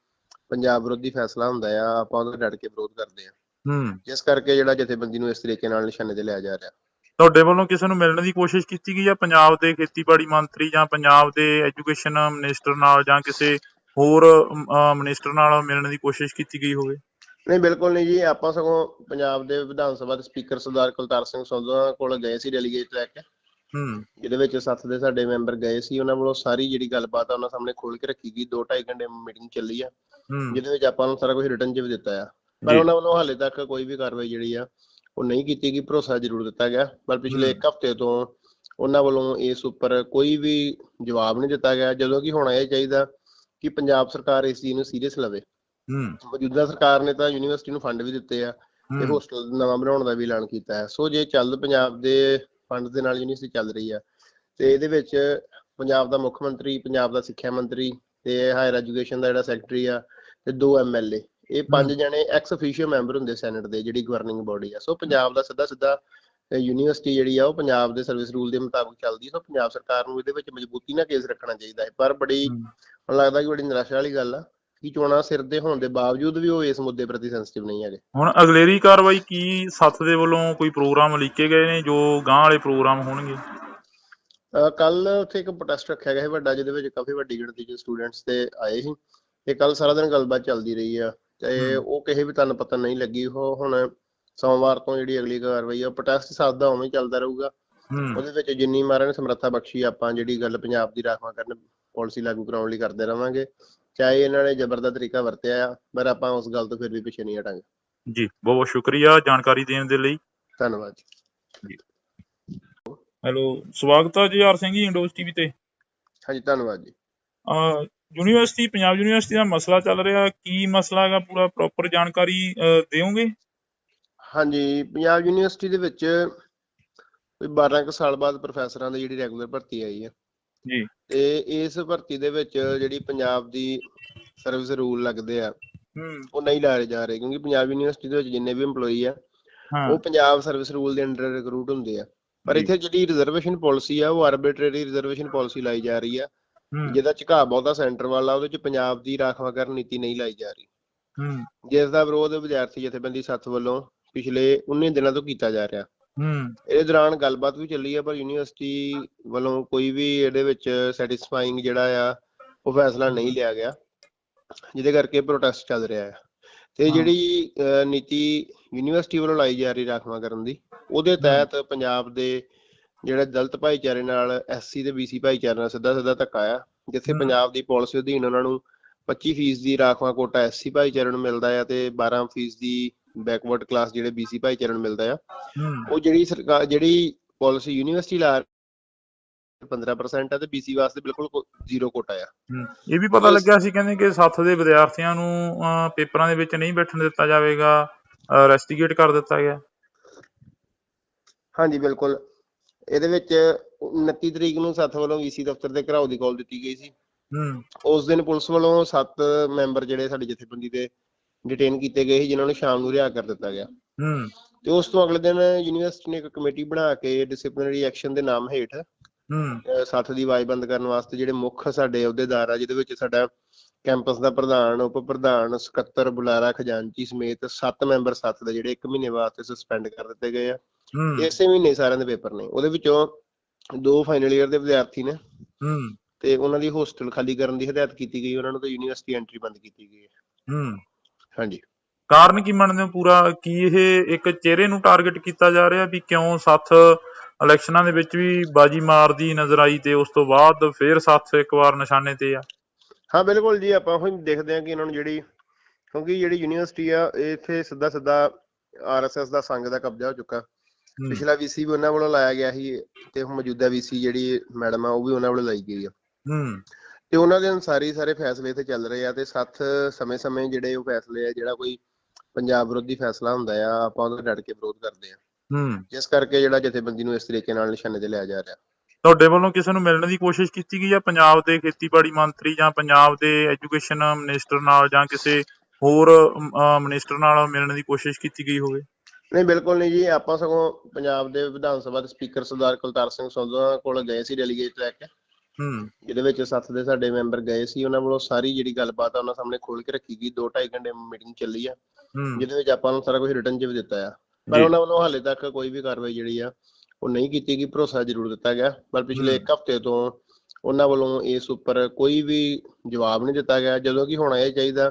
ਪੰਜਾਬ ਵਿਰੋਧੀ ਫੈਸਲਾ ਹੁੰਦਾ ਆ, ਆਪਾਂ ਉਹਦਾ ਡਟ ਕੇ ਵਿਰੋਧ ਕਰਦੇ ਆ, ਜਿਸ ਕਰਕੇ ਜਿਹੜਾ ਜਥੇਬੰਦੀ ਨੂੰ ਇਸ ਤਰੀਕੇ ਨਾਲ ਨਿਸ਼ਾਨੇ ਤੇ ਲਿਆ ਜਾ ਰਿਹਾ। ਤੁਹਾਡੇ ਵੱਲੋਂ ਕਿਸੇ ਨੂੰ ਮਿਲਣ ਦੀ ਕੋਸ਼ਿਸ਼ ਕੀਤੀ ਗਈ ਆ, ਪੰਜਾਬ ਦੇ ਖੇਤੀਬਾੜੀ ਮੰਤਰੀ ਜਾਂ ਪੰਜਾਬ ਦੇ ਐਜੂਕੇਸ਼ਨ ਮਿਨਿਸਟਰ ਨਾਲ ਜਾਂ ਕਿਸੇ ਹੋਰ ਮਿਨਿਸਟਰ ਨਾਲ ਮਿਲਣ ਦੀ ਕੋਸ਼ਿਸ਼ ਕੀਤੀ ਗਈ ਹੋਵੇ? ਨਹੀਂ, ਬਿਲਕੁਲ ਨਹੀਂ ਜੀ। ਆਪਾਂ ਸਗੋਂ ਪੰਜਾਬ ਦੇ ਵਿਧਾਨ ਸਭਾ ਦੇ ਸਪੀਕਰ ਸਰਦਾਰ ਕੁਲਤਾਰ ਸਿੰਘ ਸੰਧਵਾ ਕੋਲ ਗਏ ਸੀ ਡੈਲੀਗੇਟ ਲੈ ਕੇ, ਜਿਹਦੇ ਵਿੱਚ ਸੱਥ ਦੇ ਸਾਡੇ ਮੈਂਬਰ ਗਏ ਸੀ। ਉਹਨਾਂ ਵੱਲੋਂ ਸਾਰੀ ਜਿਹੜੀ ਗੱਲਬਾਤ ਆ ਉਹਨਾਂ ਸਾਹਮਣੇ ਖੋਲ ਕੇ ਰੱਖੀ ਗਈ। 2-2.5 ਘੰਟੇ ਮੀਟਿੰਗ ਚੱਲੀ ਆ, ਜਿਹਦੇ ਵਿੱਚ ਆਪਾਂ ਨੂੰ ਸਾਰਾ ਕੁਝ ਰਿਟਨ 'ਚ ਵੀ ਦਿੱਤਾ ਆ, ਪਰ ਉਹਨਾਂ ਵੱਲੋਂ ਹਾਲੇ ਤੱਕ ਕੋਈ ਵੀ ਕਾਰਵਾਈ ਜਿਹੜੀ ਆ ਉਹ ਨਹੀਂ ਕੀਤੀ ਗਈ। ਭਰੋਸਾ ਜ਼ਰੂਰ ਦਿੱਤਾ ਗਿਆ, ਪਰ ਪਿਛਲੇ 1 ਹਫ਼ਤੇ ਤੋਂ ਉਹਨਾਂ ਵੱਲੋਂ ਇਸ ਉੱਪਰ ਕੋਈ ਵੀ ਜਵਾਬ ਨਹੀਂ ਦਿੱਤਾ ਗਿਆ, ਜਦੋਂ ਕਿ ਹੋਣਾ ਇਹ ਚਾਹੀਦਾ ਕਿ ਪੰਜਾਬ ਸਰਕਾਰ ਇਸ ਚੀਜ਼ ਨੂੰ ਸੀਰੀਅਸ ਲਵੇ। ਮੌਜੂਦਾ ਸਰਕਾਰ ਨੇ ਤਾਂ ਯੂਨੀਵਰਸਿਟੀ ਨੂੰ ਫੰਡ ਵੀ ਦਿੱਤੇ ਆ ਤੇ ਹੋਸਟਲ ਨਵਾਂ ਬਣਾਉਣ ਦਾ ਵੀ ਐਲਾਨ ਕੀਤਾ ਹੈ। ਸੋ ਜੇ ਪੰਜਾਬ ਦੇ ਫੰਡ ਦੇ ਨਾਲ ਯੂਨੀਵਰਸਿਟੀ ਚੱਲ ਰਹੀ ਆ ਤੇ ਇਹਦੇ ਵਿੱਚ ਪੰਜਾਬ ਦਾ ਮੁੱਖ ਮੰਤਰੀ, ਪੰਜਾਬ ਦਾ ਸਿੱਖਿਆ ਮੰਤਰੀ ਤੇ ਹਾਇਰ ਐਜੂਕੇਸ਼ਨ ਦਾ ਜਿਹੜਾ ਸੈਕਟਰੀ ਆ ਤੇ 2 MLA, ਇਹ 5 ਜਣੇ ਐਕਸ ਅਫੀਸ਼ੀਅਲ ਮੈਂਬਰ ਹੁੰਦੇ ਸੈਨੇਟ ਦੇ, ਜਿਹੜੀ ਗਵਰਨਿੰਗ ਬੋਡੀ ਆ। ਸੋ ਪੰਜਾਬ ਦਾ ਸਿੱਧਾ ਯੂਨੀਵਰਸਿਟੀ ਜਿਹੜੀ ਆ ਉਹ ਪੰਜਾਬ ਦੇ ਸਰਵਿਸ ਰੂਲ ਦੇ ਮੁਤਾਬਕ ਚੱਲਦੀ ਹੈ। ਸੋ ਪੰਜਾਬ ਸਰਕਾਰ ਨੂੰ ਇਹਦੇ ਵਿੱਚ ਮਜ਼ਬੂਤੀ ਨਾਲ ਕੇਸ ਰੱਖਣਾ ਚਾਹੀਦਾ ਹੈ। ਪਰ ਮੈਨੂੰ ਲੱਗਦਾ ਕਿ ਬੜੀ ਨਿਰਾਸ਼ਾ ਵਾਲੀ ਗੱਲ ਆ ਕਿ ਚੋਣਾਂ ਸਿਰ ਦੇ ਹੋਣ ਦੇ ਬਾਵਜੂਦ ਵੀ ਉਹ ਇਸ ਮੁੱਦੇ ਪ੍ਰਤੀ ਸੈਂਸਿਟਿਵ ਨਹੀਂ ਹੈਗੇ। ਹੁਣ ਅਗਲੇਰੀ ਕਾਰਵਾਈ ਕੀ ਸੱਥ ਦੇ ਵੱਲੋਂ ਕੋਈ ਪ੍ਰੋਗਰਾਮ ਲਿਖੇ ਗਏ ਨੇ ਜੋ ਗਾਂਹ ਵਾਲੇ ਪ੍ਰੋਗਰਾਮ ਹੋਣਗੇ? ਕੱਲ ਉੱਥੇ ਇੱਕ ਪ੍ਰੋਟੈਸਟ ਰੱਖਿਆ ਗਿਆ ਸੀ ਵੱਡਾ, ਜਿਹਦੇ ਵਿੱਚ ਕਾਫੀ ਵੱਡੀ ਗਿਣਤੀ 'ਚ ਸਟੂਡੈਂਟਸ ਤੇ ਆਏ ਸੀ ਤੇ ਕੱਲ ਸਾਰਾ ਦਿਨ ਗੱਲਬਾਤ ਚੱਲਦੀ ਰਹੀ ਆ ਤੇ ਉਹ ਕਿਸੇ ਵੀ ਤਨ ਪਤਨ ਨਹੀਂ ਲੱਗੀ। ਉਹ ਹੁਣ ਸੋਮਵਾਰ ਤੋਂ ਜਿਹੜੀ ਅਗਲੀ ਕਾਰਵਾਈ ਆ, ਪ੍ਰੋਟੈਸਟ ਸੱਦਾ ਉਵੇਂ ਚੱਲਦਾ ਰਹੂਗਾ। ਉਹਦੇ ਵਿੱਚ ਜਿੰਨੀ ਮਹਾਰਾਜ ਨੇ ਸਮਰੱਥਾ ਬਖਸ਼ੀ, ਆਪਾਂ ਜਿਹੜੀ ਗੱਲ ਪੰਜਾਬ ਦੀ ਰਾਖਵਾਂਕਰਨ ਪਾਲਿਸੀ ਲਾਗੂ ਕਰਾਉਣ ਲਈ ਕਰਦੇ ਰਵਾਂਗੇ, ਚਾਹੇ ਇਹਨਾਂ ਨੇ ਜ਼ਬਰ ਦਾ ਤਰੀਕਾ ਵਰਤਿਆ ਆ, ਪਰ ਆਪਾਂ ਉਸ ਗੱਲ ਤੋਂ ਫਿਰ ਵੀ ਪਿੱਛੇ ਨਹੀਂ ਹਟਾਂਗੇ। ਜੀ, ਬਹੁਤ ਬਹੁਤ ਸ਼ੁਕਰੀਆ ਜਾਣਕਾਰੀ ਦੇਣ ਦੇ ਲਈ। ਧੰਨਵਾਦ ਜੀ। ਹੈਲੋ, ਸਵਾਗਤ ਹੈ ਜੁਝਾਰ ਸਿੰਘ ਜੀ ਇੰਡੋਜ਼ TV ਤੇ। ਹਾਂਜੀ, ਧੰਨਵਾਦ ਜੀ। ਯੂਨੀਵਰਸਿਟੀ, ਪੰਜਾਬ ਯੂਨੀਵਰਸਿਟੀ ਦਾ ਮਸਲਾ ਚੱਲ ਰਿਹਾ, ਕੀ ਮਸਲਾ ਹੈਗਾ? ਪੂਰਾ ਪ੍ਰੋਪਰ ਜਾਣਕਾਰੀ ਦਿਓਗੇ? ਹਾਂਜੀ, ਪੰਜਾਬ ਯੂਨੀਵਰਸਿਟੀ ਦੇ ਵਿੱਚ ਕੋਈ 12 ਕੁ ਸਾਲ ਬਾਅਦ ਪ੍ਰੋਫੈਸਰਾਂ ਦੀ ਜਿਹੜੀ ਰੈਗੂਲਰ ਭਰਤੀ ਆਈ ਹੈ ਜੀ, ਤੇ ਇਸ ਭਰਤੀ ਦੇ ਵਿੱਚ ਜਿਹੜੀ ਪੰਜਾਬ ਦੀ ਸਰਵਿਸ ਰੂਲ ਲੱਗਦੇ ਆ ਉਹ ਨਹੀਂ ਲਾਏ ਜਾ ਰਹੇ, ਕਿਉਂਕਿ ਪੰਜਾਬ ਯੂਨੀਵਰਸਿਟੀ ਦੇ ਵਿੱਚ ਜਿੰਨੇ ਵੀ EMPLOYEE ਆ ਉਹ ਪੰਜਾਬ ਸਰਵਿਸ ਰੂਲ ਦੇ ਅੰਡਰ ਰਿਕਰੂਟ ਹੁੰਦੇ ਆ। ਪਰ ਇੱਥੇ ਜਿਹੜੀ ਰਿਜ਼ਰਵੇਸ਼ਨ ਪਾਲਿਸੀ ਆ ਉਹ ਆਰਬਿਟਰੀ ਰਿਜ਼ਰਵੇਸ਼ਨ ਪਾਲਿਸੀ ਲਾਈ ਜਾ ਰਹੀ ਆ, ਜਿਹਦਾ ਝੁਕਾਅ ਬਹੁਤਾ ਸੈਂਟਰ ਵੱਲ ਆ। ਉਹਦੇ ਚ ਪੰਜਾਬ ਦੀ ਰਾਖਵਾਂਕਰਨ ਨੀਤੀ ਨਹੀਂ ਲਾਈ ਜਾ ਰਹੀ, ਜਿਸ ਦਾ ਵਿਰੋਧ ਵਿਦਿਆਰਥੀ ਜਥੇਬੰਦੀ ਸੱਥ ਵੱਲੋਂ ਪਿਛਲੇ 19 ਦਿਨਾਂ ਤੋਂ ਕੀਤਾ ਜਾ ਰਿਹਾ। ਇਹਦੇ ਦੌਰਾਨ ਗੱਲਬਾਤ ਵੀ ਚੱਲੀ ਆ, ਪਰ ਯੂਨੀਵਰਸਿਟੀ ਵੱਲੋਂ ਕੋਈ ਵੀ ਇਹਦੇ ਵਿੱਚ ਸੈਟੀਸਫਾਈਂਗ ਜਿਹੜਾ ਆ ਉਹ ਫੈਸਲਾ ਨਹੀਂ ਲਿਆ ਗਿਆ, ਜਿਹਦੇ ਕਰਕੇ ਪ੍ਰੋਟੈਸਟ ਚੱਲ ਰਿਹਾ ਹੈ। ਤੇ ਜਿਹੜੀ ਨੀਤੀ ਯੂਨੀਵਰਸਿਟੀ ਵੱਲੋਂ ਲਾਈ ਜਾ ਰਹੀ ਰਾਖਵਾਂ ਕਰਨ ਦੀ, ਉਹਦੇ ਤਹਿਤ ਪੰਜਾਬ ਦੇ ਜਿਹੜੇ ਦਲਿਤ ਭਾਈਚਾਰੇ ਨਾਲ SC ਤੇ BC ਭਾਈਚਾਰੇ ਨਾਲ ਸਿੱਧਾ ਧੱਕਾ ਆ, ਜਿੱਥੇ ਪੰਜਾਬ ਦੀ ਪਾਲਿਸੀ ਅਧੀਨ ਉਹਨਾਂ ਨੂੰ 25% ਦੀ ਰਾਖਵਾਂ ਕੋਟਾ SC ਭਾਈਚਾਰੇ ਨੂੰ ਮਿਲਦਾ ਆ ਤੇ 12% ਦੀ ਬੈਕਵਰਡ ਕਲਾਸ ਜਿਹੜੇ BC ਭਾਈਚਾਰੇ ਨੂੰ ਮਿਲਦਾ ਆ। ਉਹ ਜਿਹੜੀ ਪਾਲਿਸੀ ਯੂਨੀਵਰਸਿਟੀ ਲਾ 15% ਆ ਤੇ BC ਵਾਸਤੇ ਬਿਲਕੁਲ 0 ਕੋਟਾ ਆ। ਇਹ ਵੀ ਪਤਾ ਲੱਗਿਆ ਸੀ ਕਹਿੰਦੇ ਕਿ 7 ਦੇ ਵਿਦਿਆਰਥੀਆਂ ਨੂੰ ਪੇਪਰਾਂ ਦੇ ਵਿੱਚ ਨਹੀਂ ਬੈਠਣ ਦਿੱਤਾ ਜਾਵੇਗਾ, ਰੈਸਟੀਗੇਟ ਕਰ ਦਿੱਤਾ ਗਿਆ। ਹਾਂਜੀ ਬਿਲਕੁਲ, ਇਹਦੇ ਵਿੱਚ 29 ਤਰੀਕ ਨੂੰ 7 ਵੱਲੋਂ VC ਦਫ਼ਤਰ ਦੇ ਘਿਰਾਓ ਦੀ ਕਾਲ ਦਿੱਤੀ ਗਈ ਸੀ। ਉਸ ਦਿਨ ਪੁਲਿਸ ਵੱਲੋਂ 7 ਮੈਂਬਰ ਜਿਹੜੇ ਸਾਡੀ ਜਥੇਬੰਦੀ ਦੇ ਡਿਟੇਨ ਕੀਤੇ ਗਏ ਸੀ, ਜਿਨ੍ਹਾਂ ਨੂੰ ਸ਼ਾਮ ਨੂੰ ਰਿਹਾ ਕਰ ਦਿੱਤਾ ਗਿਆ। ਤੇ ਉਸ ਤੋਂ ਅਗਲੇ ਦਿਨ ਯੂਨੀਵਰਸਿਟੀ ਨੇ ਇੱਕ ਕਮੇਟੀ ਬਣਾ ਕੇ ਡਿਸਪਲਿਨਰੀ ਐਕਸ਼ਨ ਦੇ ਨਾਮ ਹੇਠ 7 ਦੀ ਆਵਾਜ਼ ਬੰਦ ਕਰਨ ਵਾਸਤੇ ਜਿਹੜੇ ਮੁੱਖ ਸਾਡੇ ਅਹੁਦੇਦਾਰ ਆ, ਜਿਹਦੇ ਵਿੱਚ ਸਾਡਾ ਕੈਂਪਸ ਦਾ ਪ੍ਰਧਾਨ, ਉਪ ਪ੍ਰਧਾਨ, ਸਕੱਤਰ, ਬੁਲਾਰਾ, ਖਜ਼ਾਨਚੀ ਸਮੇਤ 7 ਮੈਂਬਰ 7 ਦੇ ਜਿਹੜੇ 1 ਮਹੀਨੇ ਵਾਸਤੇ ਸਸਪੈਂਡ ਕਰ ਦਿੱਤੇ ਗਏ ਆ। ਇਸੇ ਮਹੀਨੇ ਸਾਰਿਆਂ ਦੇ ਪੇਪਰ ਨੇ। ਉਹਦੇ ਵਿੱਚੋਂ 2 ਫਾਈਨਲ ਈਅਰ ਦੇ ਵਿਦਿਆਰਥੀ ਨੇ ਤੇ ਉਹਨਾਂ ਦੀ ਹੋਸਟਲ ਖਾਲੀ ਕਰਨ ਦੀ ਹਦਾਇਤ ਕੀਤੀ ਗਈ ਉਹਨਾਂ ਨੂੰ, ਤੇ ਯੂਨੀਵਰਸਿਟੀ ਐਂਟਰੀ ਬੰਦ ਕੀਤੀ ਗਈ ਹੈ। ਹਾਂਜੀ, ਕਾਰਨ ਕੀ ਮੰਨਦੇ ਹੋ ਪੂਰਾ? ਕੀ ਇਹ ਇੱਕ ਚਿਹਰੇ ਨੂੰ ਟਾਰਗੇਟ ਕੀਤਾ ਜਾ ਰਿਹਾ ਵੀ ਕਿਉਂ 7 ਇਲੈਕਸ਼ਨਾਂ ਦੇ ਵਿੱਚ ਵੀ ਬਾਜੀ ਮਾਰਦੀ ਨਜ਼ਰ ਆਈ ਤੇ ਉਸ ਤੋਂ ਬਾਅਦ ਫੇਰ 7 ਇੱਕ ਵਾਰ ਨਿਸ਼ਾਨੇ ਤੇ ਆ? ਹਾਂ ਬਿਲਕੁਲ ਜੀ, ਆਪਾਂ ਉਹੀ ਦੇਖਦੇ ਹਾਂ ਕਿ ਇਹਨਾਂ ਨੂੰ ਕਿਉਂਕਿ ਜਿਹੜੀ ਯੂਨੀਵਰਸਿਟੀ ਆ ਇੱਥੇ ਸਿੱਧਾ RSS ਦਾ ਸੰਘ ਦਾ ਕਬਜ਼ਾ ਹੋ ਚੁੱਕਾ। ਪਿਛਲਾ VC ਵੀ ਉਹਨਾਂ ਵੱਲੋਂ ਲਾਇਆ ਗਿਆ ਸੀ ਤੇ ਮੌਜੂਦਾ VC ਜਿਹੜੀ ਮੈਡਮ ਆ ਉਹ ਵੀ ਉਹਨਾਂ ਵੱਲੋਂ ਲਾਈ ਗਈ ਆ। ਤੇ ਉਹਨਾਂ ਦੇ ਅਨੁਸਾਰ ਹੀ ਸਾਰੇ ਫੈਸਲੇ ਇੱਥੇ ਚੱਲ ਰਹੇ ਆ ਤੇ 7 ਸਮੇਂ ਜਿਹੜੇ ਉਹ ਫੈਸਲੇ ਆ, ਜਿਹੜਾ ਕੋਈ ਪੰਜਾਬ ਵਿਰੋਧੀ ਫੈਸਲਾ ਹੁੰਦਾ ਆ, ਆਪਾਂ ਉਹਦਾ ਡਟ ਕੇ ਵਿਰੋਧ ਕਰਦੇ ਆ। ਜਿਸ ਕਰਕੇ ਜਿਹੜਾ ਜਥੇਬੰਦੀ ਨੂੰ ਇਸ ਤਰੀਕੇ ਨਾਲ ਨਿਸ਼ਾਨੇ ਤੇ ਲਿਆ ਜਾ ਰਿਹਾ। ਤੁਹਾਡੇ ਵੱਲੋਂ ਕਿਸੇ ਨੂੰ ਮਿਲਣ ਦੀ ਕੋਸ਼ਿਸ਼ ਕੀਤੀ ਗਈ ਆ, ਪੰਜਾਬ ਦੇ ਖੇਤੀਬਾੜੀ ਮੰਤਰੀ ਜਾਂ ਪੰਜਾਬ ਦੇ ਐਜੂਕੇਸ਼ਨ ਮਿਨਿਸਟਰ ਨਾਲ ਜਾਂ ਕਿਸੇ ਹੋਰ ਮਿਨਿਸਟਰ ਨਾਲ ਮਿਲਣ ਦੀ ਕੋਸ਼ਿਸ਼ ਕੀਤੀ ਗਈ ਹੋਵੇ? ਨਹੀਂ ਬਿਲਕੁਲ ਨਹੀਂ ਜੀ, ਆਪਾਂ ਸਗੋਂ ਪੰਜਾਬ ਦੇ ਵਿਧਾਨ ਸਭਾ ਦੇ ਸਪੀਕਰ ਸਰਦਾਰ ਕੁਲਤਾਰ ਸਿੰਘ ਸੰਧਵਾ ਕੋਲ ਗਏ ਸੀ ਡੈਲੀਗੇਟ ਲੈ ਕੇ, ਜਿਹਦੇ ਵਿੱਚ 7 ਦੇ ਸਾਡੇ ਮੈਂਬਰ ਗਏ ਸੀ। ਉਹਨਾਂ ਵੱਲੋਂ ਸਾਰੀ ਜਿਹੜੀ ਗੱਲਬਾਤ ਆ ਉਹਨਾਂ ਸਾਹਮਣੇ ਖੋਲ ਕੇ ਰੱਖੀ ਗਈ। 2-2.5 ਘੰਟੇ ਮੀਟਿੰਗ ਚੱਲੀ ਆ, ਜਿਹਦੇ ਵਿੱਚ ਆਪਾਂ ਨੂੰ ਸਾਰਾ ਕੁਝ ਰਿਟਨ 'ਚ ਵੀ ਦਿੱਤਾ ਆ, ਪਰ ਉਹਨਾਂ ਵੱਲੋਂ ਹਾਲੇ ਤੱਕ ਕੋਈ ਵੀ ਕਾਰਵਾਈ ਜਿਹੜੀ ਆ ਉਹ ਨਹੀਂ ਕੀਤੀ ਗਈ। ਭਰੋਸਾ ਜ਼ਰੂਰ ਦਿੱਤਾ ਗਿਆ, ਪਰ ਪਿਛਲੇ 1 ਹਫ਼ਤੇ ਤੋਂ ਉਹਨਾਂ ਵੱਲੋਂ ਇਸ ਉੱਪਰ ਕੋਈ ਵੀ ਜਵਾਬ ਨਹੀਂ ਦਿੱਤਾ ਗਿਆ, ਜਦੋਂ ਕਿ ਹੋਣਾ ਇਹ ਚਾਹੀਦਾ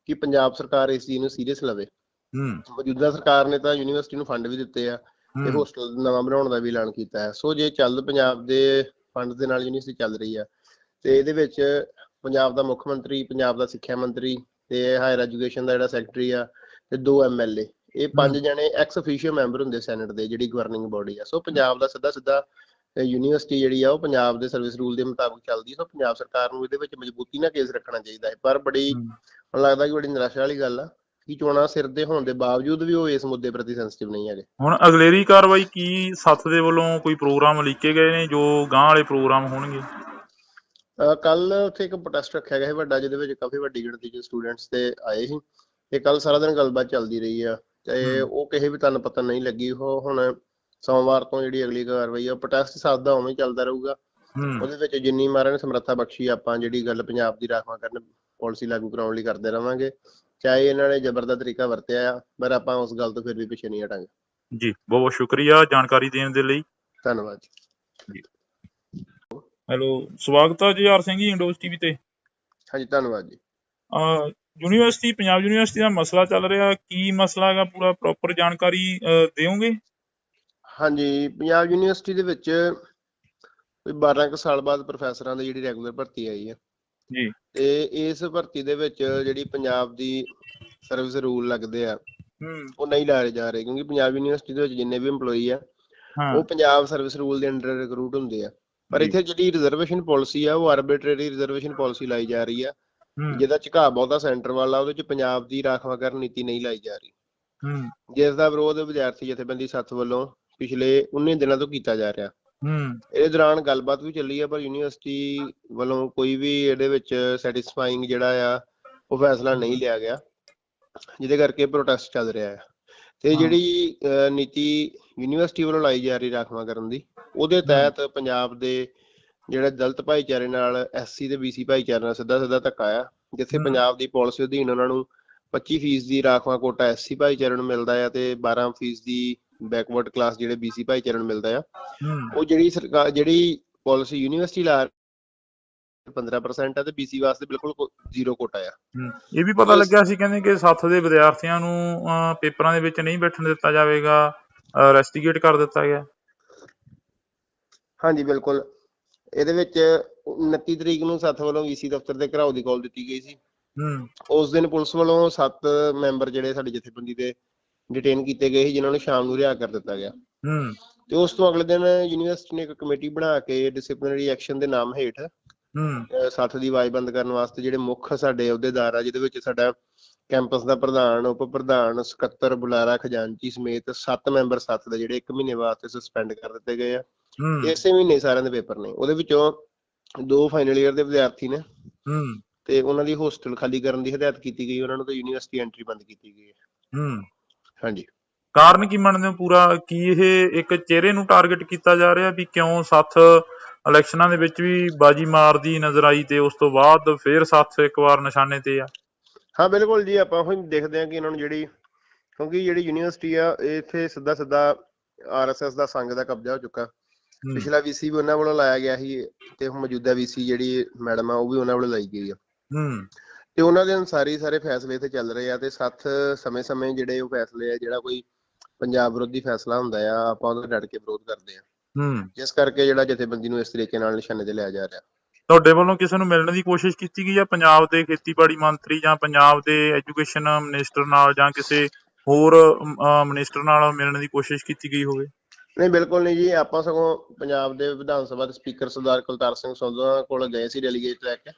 ਕਿ ਪੰਜਾਬ ਸਰਕਾਰ ਇਸ ਚੀਜ਼ ਨੂੰ ਸੀਰੀਅਸ ਲਵੇ। ਮੌਜੂਦਾ ਸਰਕਾਰ ਨੇ ਤਾਂ ਯੂਨੀਵਰਸਿਟੀ ਨੂੰ ਫੰਡ ਵੀ ਦਿੱਤੇ ਆ ਤੇ ਹੋਸਟਲ ਨਵਾਂ ਬਣਾਉਣ ਦਾ ਵੀ ਐਲਾਨ ਕੀਤਾ ਹੈ। ਸੋ ਜੇ ਪੰਜਾਬ ਦੇ ਫੰਡ ਦੇ ਨਾਲ ਯੂਨੀਵਰਸਿਟੀ ਚੱਲ ਰਹੀ ਆ ਤੇ ਇਹਦੇ ਵਿੱਚ ਪੰਜਾਬ ਦਾ ਮੁੱਖ ਮੰਤਰੀ, ਪੰਜਾਬ ਦਾ ਸਿੱਖਿਆ ਮੰਤਰੀ ਤੇ ਹਾਇਰ ਐਜੂਕੇਸ਼ਨ ਦਾ ਜਿਹੜਾ ਸੈਕਟਰੀ ਆ ਤੇ 2 MLA, ਇਹ 5 ਜਣੇ ਐਕਸ ਅਫੀਸ਼ੀਅਲ ਮੈਂਬਰ ਹੁੰਦੇ ਸੈਨੇਟ ਦੇ, ਜਿਹੜੀ ਗਵਰਨਿੰਗ ਬੋਡੀ ਆ। ਸੋ ਪੰਜਾਬ ਦਾ ਸਿੱਧਾ ਯੂਨੀਵਰਸਿਟੀ ਜਿਹੜੀ ਆ ਉਹ ਪੰਜਾਬ ਦੇ ਸਰਵਿਸ ਰੂਲ ਦੇ ਮੁਤਾਬਕ ਚੱਲਦੀ ਹੈ। ਸੋ ਪੰਜਾਬ ਸਰਕਾਰ ਨੂੰ ਇਹਦੇ ਵਿੱਚ ਮਜ਼ਬੂਤੀ ਨਾਲ ਕੇਸ ਰੱਖਣਾ ਚਾਹੀਦਾ ਹੈ। ਪਰ ਮੈਨੂੰ ਲੱਗਦਾ ਕਿ ਬੜੀ ਨਿਰਾਸ਼ਾ ਵਾਲੀ ਗੱਲ ਆ ਕਿ ਚੋਣਾਂ ਸਿਰ ਦੇ ਹੋਣ ਦੇ ਬਾਵਜੂਦ ਵੀ ਉਹ ਇਸ ਮੁੱਦੇ ਪ੍ਰਤੀ ਸੈਂਸਿਟਿਵ ਨਹੀਂ ਹੈਗੇ। ਹੁਣ ਅਗਲੇਰੀ ਕਾਰਵਾਈ ਕੀ 7 ਦੇ ਵੱਲੋਂ ਕੋਈ ਪ੍ਰੋਗਰਾਮ ਲਿਖੇ ਗਏ ਨੇ ਜੋ ਗਾਂਹ ਵਾਲੇ ਪ੍ਰੋਗਰਾਮ ਹੋਣਗੇ? ਕੱਲ ਉੱਥੇ ਇੱਕ ਪ੍ਰੋਟੈਸਟ ਰੱਖਿਆ ਗਿਆ ਸੀ ਵੱਡਾ, ਜਿਹਦੇ ਵਿੱਚ ਕਾਫੀ ਵੱਡੀ ਗਿਣਤੀ 'ਚ ਸਟੂਡੈਂਟਸ ਤੇ ਆਏ ਸੀ ਤੇ ਕੱਲ ਸਾਰਾ ਦਿਨ ਗੱਲਬਾਤ ਚੱਲਦੀ ਰਹੀ ਆ ਤੇ ਉਹ ਕਿਸੇ ਵੀ ਤੁਹਾਨੂੰ ਪਤਾ ਨਹੀਂ ਲੱਗੀ। ਉਹ ਹੁਣ ਸੋਮਵਾਰ ਤੋਂ ਜਿਹੜੀ ਅਗਲੀ ਕਾਰਵਾਈ ਆ, ਪ੍ਰੋਟੈਸਟ 7 ਦਾ ਉਵੇਂ ਚੱਲਦਾ ਰਹੂਗਾ। ਉਹਦੇ ਵਿੱਚ ਜਿੰਨੀ ਮਹਾਰਾਜ ਨੇ ਸਮਰੱਥਾ ਬਖਸ਼ੀ, ਆਪਾਂ ਜਿਹੜੀ ਗੱਲ ਪੰਜਾਬ ਦੀ ਰਾਖਵਾਂ ਕਰਨ ਪਾਲਿਸੀ ਲਾਗੂ ਕਰਾਉਣ ਲਈ ਕਰਦੇ ਰਵਾਂਗੇ, ਚਾਹੇ ਇਹਨਾਂ ਨੇ ਜ਼ਬਰ ਦਾ ਤਰੀਕਾ ਵਰਤਿਆ ਆ, ਪਰ ਆਪਾਂ ਉਸ ਗੱਲ ਤੋਂ ਫਿਰ ਵੀ ਪਿੱਛੇ ਨਹੀਂ ਹਟਾਂਗੇ। ਜੀ ਬਹੁਤ ਬਹੁਤ ਸ਼ੁਕਰੀਆ ਜਾਣਕਾਰੀ ਦੇਣ ਦੇ ਲਈ। ਧੰਨਵਾਦ ਜੀ। ਹੈਲੋ, ਸਵਾਗਤ ਹੈ ਜੁਝਾਰ ਸਿੰਘ ਜੀ ਇੰਡੋਜ਼ TV ਤੇ। ਹਾਂਜੀ ਧੰਨਵਾਦ ਜੀ। ਯੂਨੀਵਰਸਿਟੀ, ਪੰਜਾਬ ਯੂਨੀਵਰਸਿਟੀ ਦਾ ਮਸਲਾ ਚੱਲ ਰਿਹਾ, ਕੀ ਮਸਲਾ ਹੈਗਾ ਪੂਰਾ ਪ੍ਰੋਪਰ ਜਾਣਕਾਰੀ ਦਿਓਗੇ? ਹਾਂਜੀ, ਪੰਜਾਬ ਯੂਨੀਵਰਸਿਟੀ ਦੇ ਵਿੱਚ ਕੋਈ 12 ਕੁ ਸਾਲ ਬਾਅਦ ਪ੍ਰੋਫੈਸਰਾਂ ਦੀ ਜਿਹੜੀ ਰੈਗੂਲਰ ਭਰਤੀ ਆਈ ਹੈ ਜੀ, ਤੇ ਇਸ ਭਰਤੀ ਦੇ ਵਿੱਚ ਜਿਹੜੀ ਪੰਜਾਬ ਦੀ ਸਰਵਿਸ ਰੂਲ ਲੱਗਦੇ ਆ ਉਹ ਨਹੀਂ ਲਾਏ ਜਾ ਰਹੇ, ਕਿਉਂਕਿ ਪੰਜਾਬ ਯੂਨੀਵਰਸਿਟੀ ਦੇ ਵਿੱਚ ਜਿੰਨੇ ਵੀ EMPLOYEE ਆ ਉਹ ਪੰਜਾਬ ਸਰਵਿਸ ਰੂਲ ਦੇ ਅੰਡਰ ਰਿਕਰੂਟ ਹੁੰਦੇ ਆ। ਪਰ ਇੱਥੇ ਜਿਹੜੀ ਰਿਜ਼ਰਵੇਸ਼ਨ ਪਾਲਿਸੀ ਆ ਉਹ ਆਰਬਿਟਰੇਰੀ ਰਿਜ਼ਰਵੇਸ਼ਨ ਪਾਲਿਸੀ ਲਾਈ ਜਾ ਰਹੀ ਆ, ਜਿਹਦਾ ਝੁਕਾਅ ਬਹੁਤਾ ਸੈਂਟਰ ਵੱਲ ਆ। ਉਹਦੇ ਚ ਪੰਜਾਬ ਦੀ ਰਾਖਵਾਂਕਰਨ ਨੀਤੀ ਨਹੀਂ ਲਾਈ ਜਾ ਰਹੀ, ਜਿਸ ਦਾ ਵਿਰੋਧ ਵਿਦਿਆਰਥੀ ਜਥੇਬੰਦੀ 7 ਵੱਲੋਂ ਪਿਛਲੇ 19 ਦਿਨਾਂ ਤੋਂ ਕੀਤਾ ਜਾ ਰਿਹਾ। ਇਹਦੇ ਦੌਰਾਨ ਗੱਲਬਾਤ ਵੀ ਚੱਲੀ ਆ, ਪਰ ਯੂਨੀਵਰਸਿਟੀ ਵੱਲੋਂ ਕੋਈ ਵੀ ਇਹਦੇ ਵਿੱਚ ਸੈਟਿਸਫਾਈਂਗ ਜਿਹੜਾ ਆ ਉਹ ਫੈਸਲਾ ਨਹੀਂ ਲਿਆ ਗਿਆ, ਜਿਹਦੇ ਕਰਕੇ ਪ੍ਰੋਟੈਸਟ ਚੱਲ ਰਿਹਾ ਹੈ। ਤੇ ਜਿਹੜੀ ਨੀਤੀ ਯੂਨੀਵਰਸਿਟੀ ਵੱਲੋਂ ਲਾਈ ਜਾ ਰਹੀ ਰਾਖਵਾਂ ਕਰਨ ਦੀ, ਉਹਦੇ ਤਹਿਤ ਪੰਜਾਬ ਦੇ ਜਿਹੜੇ ਦਲਿਤ ਭਾਈਚਾਰੇ ਨਾਲ SC ਤੇ BC ਭਾਈਚਾਰੇ ਨਾਲ ਸਿੱਧਾ ਧੱਕਾ ਆ, ਜਿੱਥੇ ਪੰਜਾਬ ਦੀ ਪਾਲਿਸੀ ਅਧੀਨ ਉਹਨਾਂ ਨੂੰ 25% ਦੀ ਰਾਖਵਾਂ ਕੋਟਾ SC ਭਾਈਚਾਰੇ ਨੂੰ ਮਿਲਦਾ ਆ ਤੇ 12% ਦੀ ਬੈਕਵਰਡ ਕਲਾਸ ਜਿਹੜੇ BC ਭਾਈਚਾਰੇ ਨੂੰ ਮਿਲਦਾ ਆ। ਉਹ ਜਿਹੜੀ ਪਾਲਿਸੀ ਯੂਨੀਵਰਸਿਟੀ ਲਾ 15% ਹੈ ਤੇ BC ਵਾਸਤੇ ਬਿਲਕੁਲ 0 ਕੋਟਾ ਆ। ਇਹ ਵੀ ਪਤਾ ਲੱਗਿਆ ਸੀ ਕਹਿੰਦੇ ਕਿ ਸੱਥ ਦੇ ਵਿਦਿਆਰਥੀਆਂ ਨੂੰ ਪੇਪਰਾਂ ਦੇ ਵਿੱਚ ਨਹੀਂ ਬੈਠਣ ਦਿੱਤਾ ਜਾਵੇਗਾ, ਰੈਸਟੀਗੇਟ ਕਰ ਦਿੱਤਾ ਗਿਆ। ਹਾਂਜੀ ਬਿਲਕੁਲ, ਇਹਦੇ ਵਿੱਚ 29 ਤਰੀਕ ਨੂੰ ਸੱਥ ਵੱਲੋਂ VC ਦਫ਼ਤਰ ਦੇ ਘਿਰਾਓ ਦੀ ਕਾਲ ਦਿੱਤੀ ਗਈ ਸੀ। ਉਸ ਦਿਨ ਪੁਲਿਸ ਵੱਲੋਂ 7 ਮੈਂਬਰ ਜਿਹੜੇ ਸਾਡੀ ਜਥੇਬੰਦੀ ਦੇ ਡਿਟੇਨ ਕੀਤੇ ਗਏ ਸੀ, ਜਿਨ੍ਹਾਂ ਨੂੰ ਸ਼ਾਮ ਨੂੰ ਰਿਹਾ ਕਰ ਦਿੱਤਾ ਗਿਆ। ਤੇ ਉਸ ਤੋਂ ਅਗਲੇ ਦਿਨ ਯੂਨੀਵਰਸਿਟੀ ਨੇ ਇੱਕ ਕਮੇਟੀ ਬਣਾ ਕੇ ਡਿਸਪਲਿਨਰੀ ਐਕਸ਼ਨ ਦੇ ਨਾਮ ਹੇਠ ਸੱਥ ਦੀ ਆਵਾਜ਼ ਬੰਦ ਕਰਨ ਵਾਸਤੇ ਜਿਹੜੇ ਮੁੱਖ ਸਾਡੇ ਅਹੁਦੇਦਾਰ ਆ, ਜਿਹਦੇ ਵਿੱਚ ਸਾਡਾ ਕੈਂਪਸ ਦਾ ਪ੍ਰਧਾਨ, ਉਪ ਪ੍ਰਧਾਨ, ਸਕੱਤਰ, ਬੁਲਾਰਾ, ਖਜ਼ਾਨਚੀ ਸਮੇਤ 7 ਮੈਂਬਰ ਸੱਥ ਦੇ ਜਿਹੜੇ 1 ਮਹੀਨੇ ਵਾਸਤੇ ਸਸਪੈਂਡ ਕਰ ਦਿੱਤੇ ਗਏ ਆ। ਇਸੇ ਮਹੀਨੇ ਸਾਰਿਆਂ ਦੇ ਪੇਪਰ ਨੇ। ਉਹਦੇ ਵਿੱਚੋਂ 2 ਫਾਈਨਲ ਈਅਰ ਦੇ ਵਿਦਿਆਰਥੀ ਨੇ ਤੇ ਉਹਨਾਂ ਦੀ ਹੋਸਟਲ ਖਾਲੀ ਕਰਨ ਦੀ ਹਦਾਇਤ ਕੀਤੀ ਗਈ, ਉਹਨਾਂ ਨੂੰ ਤਾਂ ਯੂਨੀਵਰਸਿਟੀ ਐਂਟਰੀ ਬੰਦ ਕੀਤੀ ਗਈ ਹੈ। ਹਾਂਜੀ, ਕਾਰਨ ਕੀ ਮੰਨਦੇ ਹੋ ਪੂਰਾ? ਕੀ ਇਹ ਇੱਕ ਚਿਹਰੇ ਨੂੰ ਟਾਰਗੇਟ ਕੀਤਾ ਜਾ ਰਿਹਾ ਵੀ ਕਿਉਂ ਸੱਥ ਇਲੈਕਸ਼ਨਾਂ ਦੇ ਵਿੱਚ ਵੀ ਬਾਜੀ ਮਾਰਦੀ ਨਜ਼ਰ ਆਈ ਤੇ ਉਸ ਤੋਂ ਬਾਅਦ ਫੇਰ ਸੱਥ ਇੱਕ ਵਾਰ ਨਿਸ਼ਾਨੇ ਤੇ ਆ? ਹਾਂ ਬਿਲਕੁਲ ਜੀ, ਆਪਾਂ ਉਹੀ ਦੇਖਦੇ ਹਾਂ ਕਿ ਇਹਨਾਂ ਨੂੰ ਕਿਉਂਕਿ ਜਿਹੜੀ ਯੂਨੀਵਰਸਿਟੀ ਆ ਇੱਥੇ ਸਿੱਧਾ RSS ਦਾ ਸੰਘ ਦਾ ਕਬਜ਼ਾ ਹੋ ਚੁੱਕਾ। ਪਿਛਲਾ VC ਵੀ ਉਹਨਾਂ ਵੱਲੋਂ ਲਾਇਆ ਗਿਆ ਸੀ ਤੇ ਮੌਜੂਦਾ VC ਜਿਹੜੀ ਮੈਡਮ ਆ ਉਹ ਵੀ ਉਹਨਾਂ ਵੱਲੋਂ ਲਾਈ ਗਈ ਆ ਤੇ ਉਹਨਾਂ ਦੇ ਅਨੁਸਾਰ ਹੀ ਸਾਰੇ ਫੈਸਲੇ ਇੱਥੇ ਚੱਲ ਰਹੇ ਆ। ਤੇ ਸੱਥ ਸਮੇਂ ਜਿਹੜੇ ਉਹ ਫੈਸਲੇ ਆ, ਜਿਹੜਾ ਕੋਈ ਪੰਜਾਬ ਵਿਰੋਧੀ ਫੈਸਲਾ ਹੁੰਦਾ ਆ, ਆਪਾਂ ਉਹਦਾ ਡਟ ਕੇ ਵਿਰੋਧ ਕਰਦੇ ਆ, ਜਿਸ ਕਰਕੇ ਜਿਹੜਾ ਜਥੇਬੰਦੀ ਨੂੰ ਇਸ ਤਰੀਕੇ ਨਾਲ ਨਿਸ਼ਾਨੇ ਤੇ ਲਿਆ ਜਾ ਰਿਹਾ। ਤੁਹਾਡੇ ਵੱਲੋਂ ਕਿਸੇ ਨੂੰ ਮਿਲਣ ਦੀ ਕੋਸ਼ਿਸ਼ ਕੀਤੀ ਗਈ ਆ, ਪੰਜਾਬ ਦੇ ਖੇਤੀਬਾੜੀ ਮੰਤਰੀ ਜਾਂ ਪੰਜਾਬ ਦੇ ਐਜੂਕੇਸ਼ਨ ਮਿਨਿਸਟਰ ਨਾਲ ਜਾਂ ਕਿਸੇ ਹੋਰ ਮਿਨਿਸਟਰ ਨਾਲ ਮਿਲਣ ਦੀ ਕੋਸ਼ਿਸ਼ ਕੀਤੀ ਗਈ ਹੋਵੇ? ਨਹੀਂ, ਬਿਲਕੁਲ ਨਹੀਂ ਜੀ। ਆਪਾਂ ਸਗੋਂ ਪੰਜਾਬ ਦੇ ਵਿਧਾਨ ਸਭਾ ਦੇ ਸਪੀਕਰ ਸਰਦਾਰ ਕੁਲਤਾਰ ਸਿੰਘ ਸੰਧਵਾ ਕੋਲ ਗਏ ਸੀ ਡੈਲੀਗੇਟ ਲੈ ਕੇ,